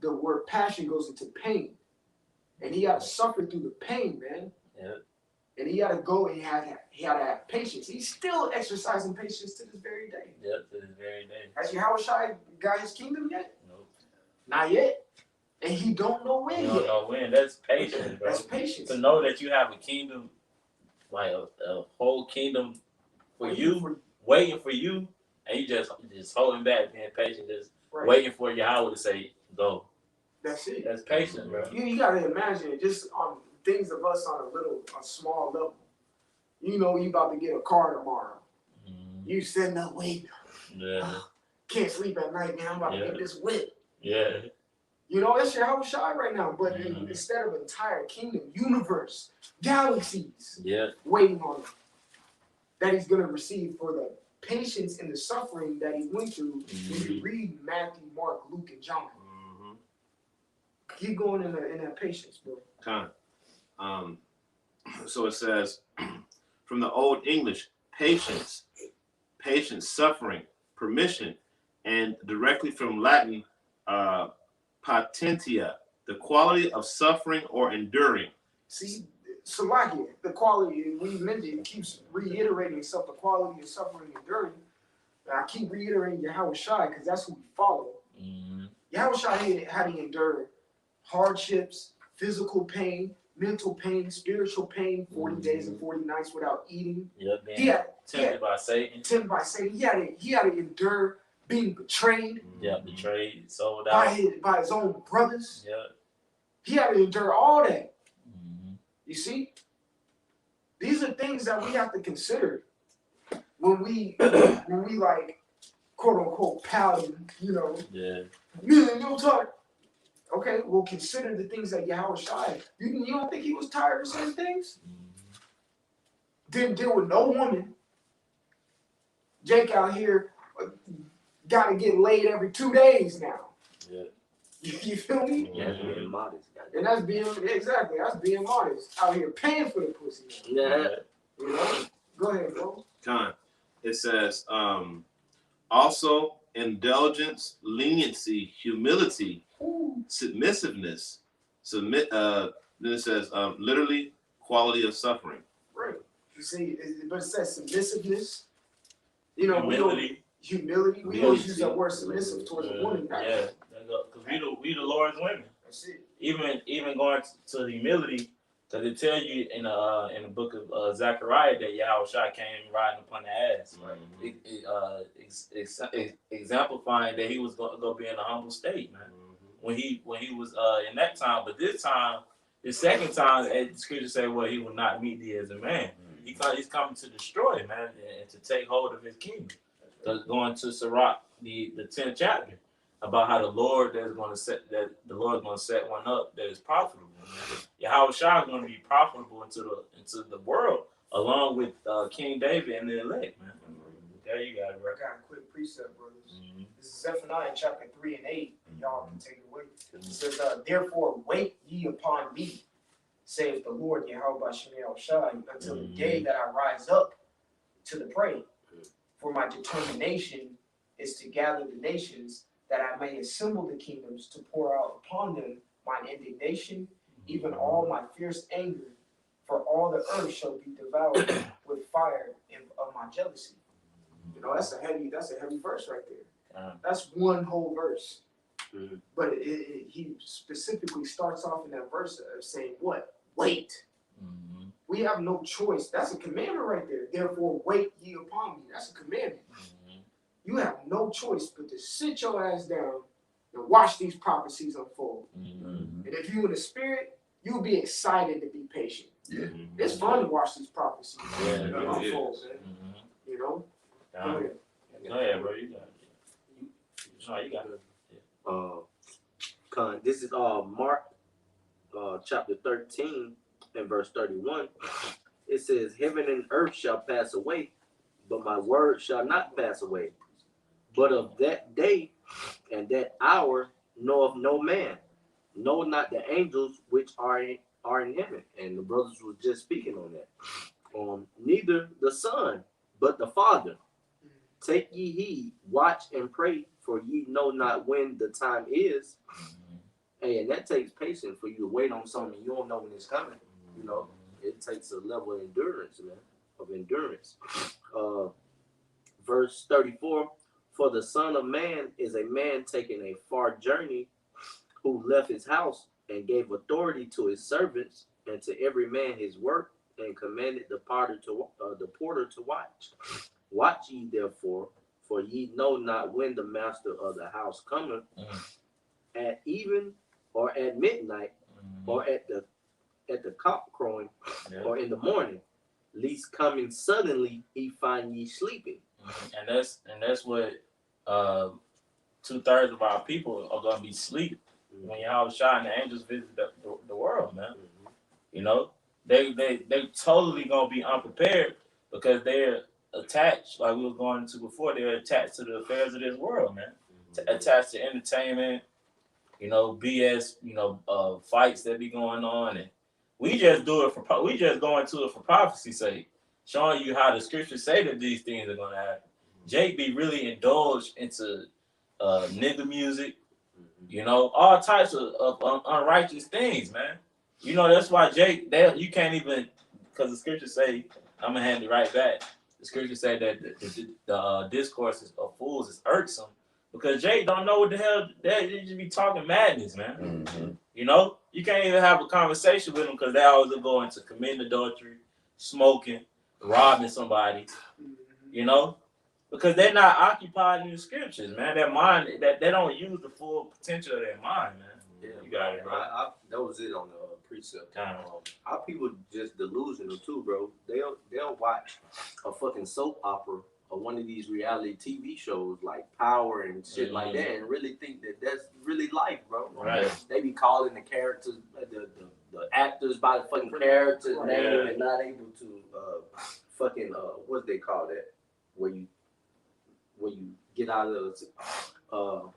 The word passion goes into pain. And he had to suffer through the pain, man. Yeah. And he had to go and he had to have patience. He's still exercising patience to this very day. Yeah, to this very day. Has Yahweh Shai got his kingdom yet? Nope. Not yet. And he don't know when You yet. don't know when. That's patience, bro. That's patience. To know that you have a kingdom, like a whole kingdom for you, waiting for you, and you just holding back, being patient, just Right. waiting for Yahweh to say, go. That's it. That's patience, bro. You got to imagine it just on things of us on a small level. You know you about to get a car tomorrow. You sitting up waiting. Yeah. Can't sleep at night, man. I'm about to get this whip. Yeah. You know, that's Yahweh Shai right now. But instead of entire kingdom, universe, galaxies waiting on him that he's going to receive for the patience and the suffering that he went through when you read Matthew, Mark, Luke, and John. Keep going in that patience, bro. So it says, from the Old English, patience, suffering, permission, and directly from Latin, patientia, the quality of suffering or enduring. See, Salakia, the quality, we mentioned, it keeps reiterating itself, the quality of suffering and enduring. And I keep reiterating Yahweh Shai because that's who we follow. Yahweh Shai had to endure hardships, physical pain, mental pain, spiritual pain, 40 days and 40 nights without eating. Tempted by Satan. He had to endure being betrayed. Betrayed, sold out. By his own brothers. Yeah. He had to endure all that. You see? These are things that we have to consider when we like, quote unquote, pouting, you know. Yeah. You don't talk. Okay, well, consider the things that Yahweh Shai. You don't think he was tired of certain things? Didn't deal with no woman. Jake out here got to get laid every 2 days now. Yeah. You feel me? Yeah, being modest. And that's being modest. Out here paying for the pussy now. Yeah. You know? Go ahead, bro. It says, also indulgence, leniency, humility, submissiveness. Then it says, literally, quality of suffering. Right. You see, but it says submissiveness. You know, Humility. We always use that word submissive towards a woman. Yeah. Because we the Lord's women. That's it. Even going to humility, because it tells you in the book of Zechariah that Yahweh Shai came riding upon the ass, exemplifying that he was going to be in a humble state, man. When he was in that time, but this time, the second time, the scripture say, well, he will not meet thee as a man. He's coming to destroy, man, and to take hold of his kingdom. Going to Sirach, the 10th chapter, about how the Lord is going to set one up that is profitable. Yahweh Shai is going to be profitable into the world, along with King David and the elect, man. There you got it, bro. I got a quick precept, brothers. This is Zephaniah chapter 3 and 8. Y'all can take it away. It says, therefore wait ye upon me, saith the Lord Yahweh Shai, until the day that I rise up to the prey. For my determination is to gather the nations, that I may assemble the kingdoms, to pour out upon them mine indignation, even all my fierce anger. For all the earth shall be devoured with fire of my jealousy. You know, that's a heavy verse right there. That's one whole verse. But he specifically starts off in that verse of saying what? Wait. We have no choice. That's a commandment right there. Therefore, wait ye upon me. That's a commandment. You have no choice but to sit your ass down and watch these prophecies unfold. And if you in the spirit, you'll be excited to be patient. Yeah. It's fun to watch these prophecies. Yeah, it really unfold, is. man. Mm-hmm. You know. Go Go ahead. ahead, bro. You got it. No, you got it. This is Mark chapter 13 and verse 31. It says, heaven and earth shall pass away, but my word shall not pass away. But of that day and that hour knoweth no man, no, not the angels which are in heaven. And the brothers were just speaking on that. Neither the Son, but the Father. Take ye heed, watch and pray, for ye know not when the time is. Hey, and that takes patience for you to wait on something you don't know when it's coming. You know, it takes a level of endurance, man, of endurance. Verse 34, for the Son of Man is a man taking a far journey, who left his house and gave authority to his servants and to every man his work, and commanded the porter to watch. Watch ye therefore, for ye know not when the master of the house cometh, at even or at midnight, or at the cock crowing, or in the morning, lest coming suddenly he find ye sleeping. And that's what 2/3 of our people are gonna be asleep when Yahweh Shai and the angels visit the world, man. You know, they totally gonna be unprepared because they're attached, like we were going into before, they're attached to the affairs of this world, man. Attached to entertainment, you know, BS, you know, fights that be going on, and we just go into it for prophecy's sake, showing you how the scriptures say that these things are gonna happen. Jake be really indulged into nigga music, you know, all types of unrighteous things, man. You know, that's why Jake, you can't even, because the scriptures say, I'm gonna hand it right back. The scriptures say that the discourses of fools is irksome, because Jake don't know what the hell, they just be talking madness, man. You know, you can't even have a conversation with them because they always go into committing adultery, smoking, robbing somebody, you know, because they're not occupied in the scriptures, man. Their mind, that they don't use the full potential of their mind, man. Yeah, you got it, bro. That was it on the precept. Kind Our people just delusional too, bro. They'll watch a fucking soap opera or one of these reality TV shows like Power and shit like that, and really think that that's really life, bro. Right. They be calling the characters, the actors by the fucking character's name, and not able to fucking what they call that, where you get out of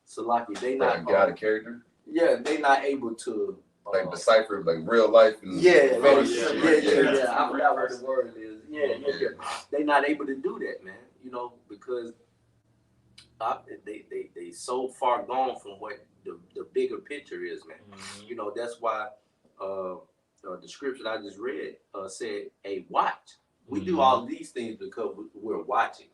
Salaki. They not got a character. Yeah, they not able to Like decipher like real life and yeah. I yeah. forgot what the word is. Yeah. They not able to do that, man. You know, because they so far gone from what the bigger picture is, man. You know, that's why the scripture I just read said, "Hey, watch." We do all these things because we're watching.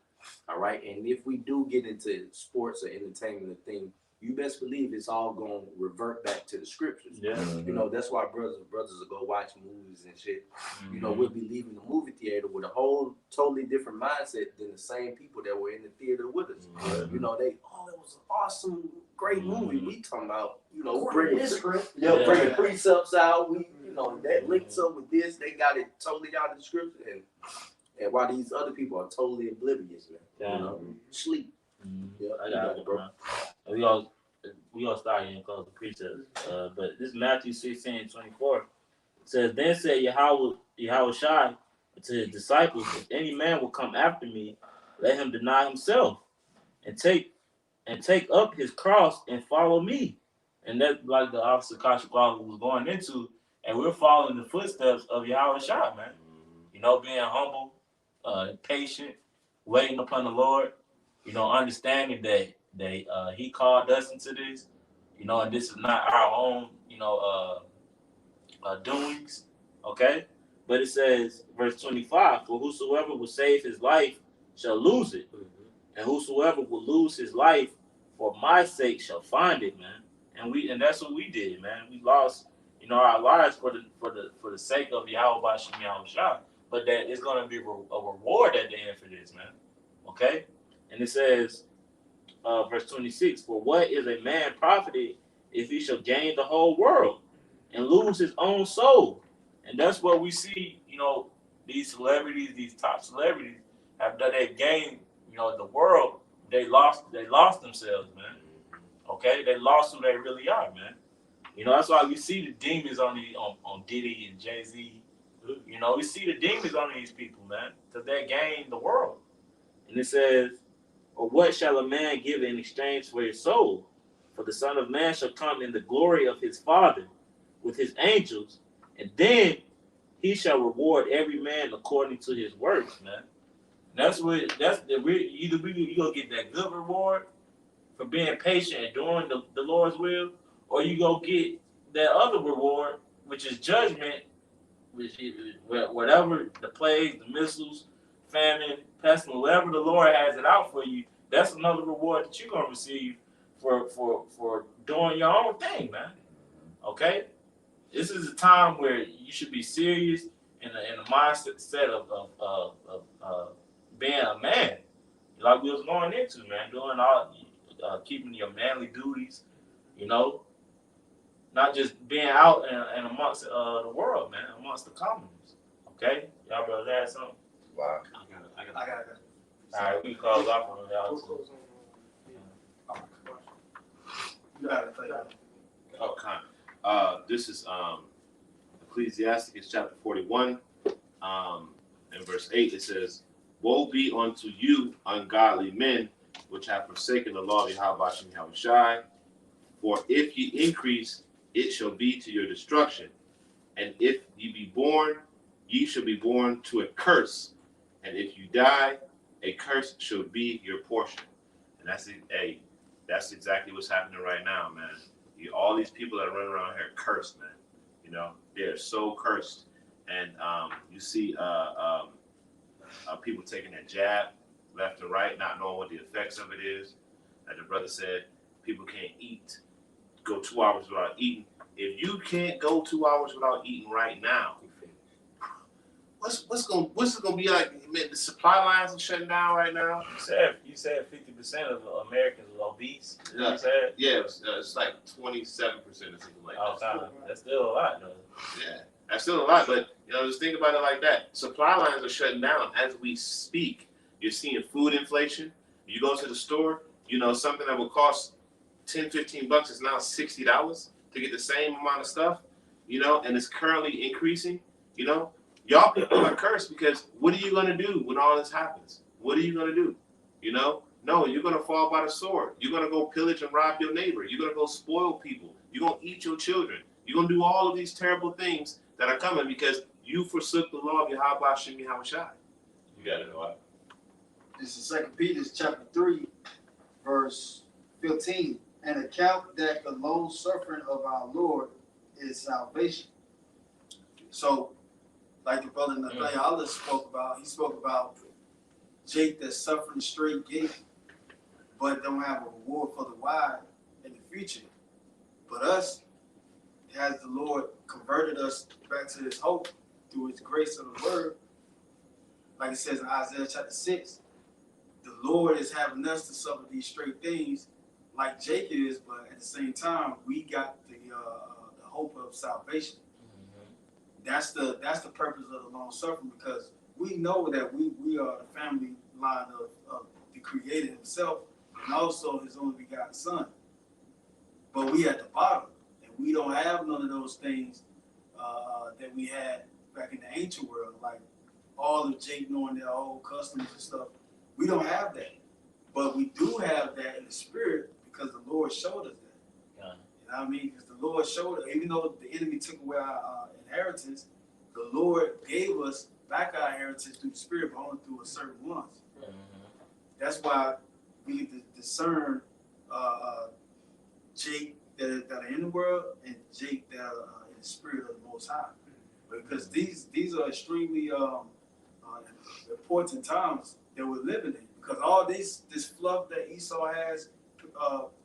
All right, and if we do get into sports or entertainment thing, you best believe it's all going to revert back to the scriptures. Yeah. You know, that's why brothers will go watch movies and shit. You know, we'll be leaving the movie theater with a whole totally different mindset than the same people that were in the theater with us. You know, it was an awesome, great movie. We talking about, you know, bringing precepts out. You know, that links up with this. They got it totally out of the scripture, and while these other people are totally oblivious, man. You know, sleep. Yeah, I got it, bro. We all start here and close the precepts. But this Matthew 16:24 says, Then said Yahweh Shai to his disciples, If any man will come after me, let him deny himself and take up his cross and follow me. And that's like the officer Kashikawa was going into, and we're following the footsteps of Yahweh Shai, man. You know, being humble, patient, waiting upon the Lord, you know, understanding that he called us into this, you know, and this is not our own, you know, doings, okay? But it says, verse 25, for whosoever will save his life shall lose it, and whosoever will lose his life for my sake shall find it, man. And that's what we did, man. We lost, you know, our lives for the sake of Yahweh Bashim Yahweh Shah. But that it's gonna be a reward at the end for this, man. Okay? And it says, verse 26, for what is a man profited if he shall gain the whole world and lose his own soul? And that's what we see, you know, these celebrities, these top celebrities have done. They've gained, you know, the world. They lost themselves, man. Okay, they lost who they really are, man. You know, that's why we see the demons on Diddy and Jay-Z. You know, we see the demons on these people, man, because they gained the world. And it says, or what shall a man give in exchange for his soul? For the Son of Man shall come in the glory of his Father with his angels, and then he shall reward every man according to his works, man. That's you gonna get that good reward for being patient and doing the Lord's will, or you go get that other reward, which is judgment, which is whatever the plagues, the missiles, famine, pestilence, whatever the Lord has it out for you. That's another reward that you're gonna receive for doing your own thing, man. Okay, this is a time where you should be serious in the mindset of being a man, like we was going into, man, doing all, keeping your manly duties, you know, not just being out and amongst the world, man, amongst the commons. Okay, y'all brothers add something? Wow. I got it. All right, we close off on y'all. We'll close on, You got it. Oh, kind. This is Ecclesiasticus chapter 41, in verse 8. It says, "Woe be unto you, ungodly men, which have forsaken the law of Yahweh Shem Yahushai. For if ye increase, it shall be to your destruction. And if ye be born, ye shall be born to a curse. And if you die, a curse shall be your portion." And that's it. Hey, that's exactly what's happening right now, man. All these people that are running around here cursed, man. You know, they're so cursed. And you see people taking a jab left and right, not knowing what the effects of it is. Like the brother said, people can't eat, go 2 hours without eating. If you can't go 2 hours without eating right now, what's it gonna be like? Man, the supply lines are shutting down right now. You said 50% of Americans are obese. Is that what you said? Yeah, it's like 27% or something like Oh, that. that's still a lot, though. Yeah, that's still a lot, but you know, just think about it like that. Supply lines are shutting down as we speak. You're seeing food inflation. You go to the store, you know, something that will cost $10-15 is now $60 to get the same amount of stuff, you know, and it's currently increasing. You know, y'all people are cursed because what are you gonna do when all this happens? What are you gonna do? You know, no, you're gonna fall by the sword. You're gonna go pillage and rob your neighbor. You're gonna go spoil people. You're gonna eat your children. You're gonna do all of these terrible things that are coming because you forsook the law of Yahweh Shem Yahushai. You got it, right? This is 2 Peter chapter 3, verse 15. "And account that the long suffering of our Lord is salvation." So, like the brother Nathaniel spoke about, he spoke about Jake that's suffering straight gate, but don't have a reward for the wide in the future. But us, has the Lord converted us back to his hope through his grace of the word. Like it says in Isaiah chapter 6, the Lord is having us to suffer these straight things like Jake is, but at the same time, we got the hope of salvation. That's the purpose of the long suffering, because we know that we are the family line of the Creator himself and also his only begotten Son. But we at the bottom, and we don't have none of those things that we had back in the ancient world, like all of Jake knowing their old customs and stuff. We don't have that. But we do have that in the spirit because the Lord showed us that. Yeah. You know what I mean? Because the Lord showed us, even though the enemy took away our inheritance, the Lord gave us back our inheritance through the spirit, but only through a certain ones. That's why we can discern Jake that are in the world and Jake that are in the spirit of the Most High. Because these are extremely important times that we're living in. Because all this fluff that Esau has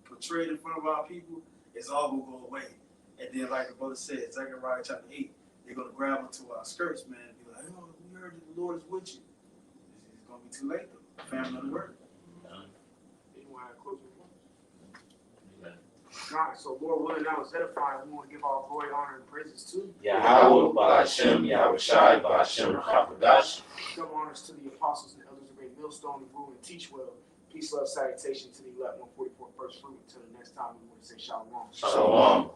portrayed in front of our people is all going to go away. And then, like the brother said, Zechariah chapter 8, they're going to grab onto our skirts, man, and be like, oh, we heard that the Lord is with you. It's going to be too late, though. Family of the word. God, so Lord willing, that was edifying. We want to give all glory, honor, and praises to Yahweh, Ba'ashem, Yahweh Shai, Ba'ashem, Rakapadash. double honors to the apostles and elders of great millstone who rule and teach well. Peace, love, salutation to the elect 144 first fruit. Until the next time, we want to say shalom. Shalom.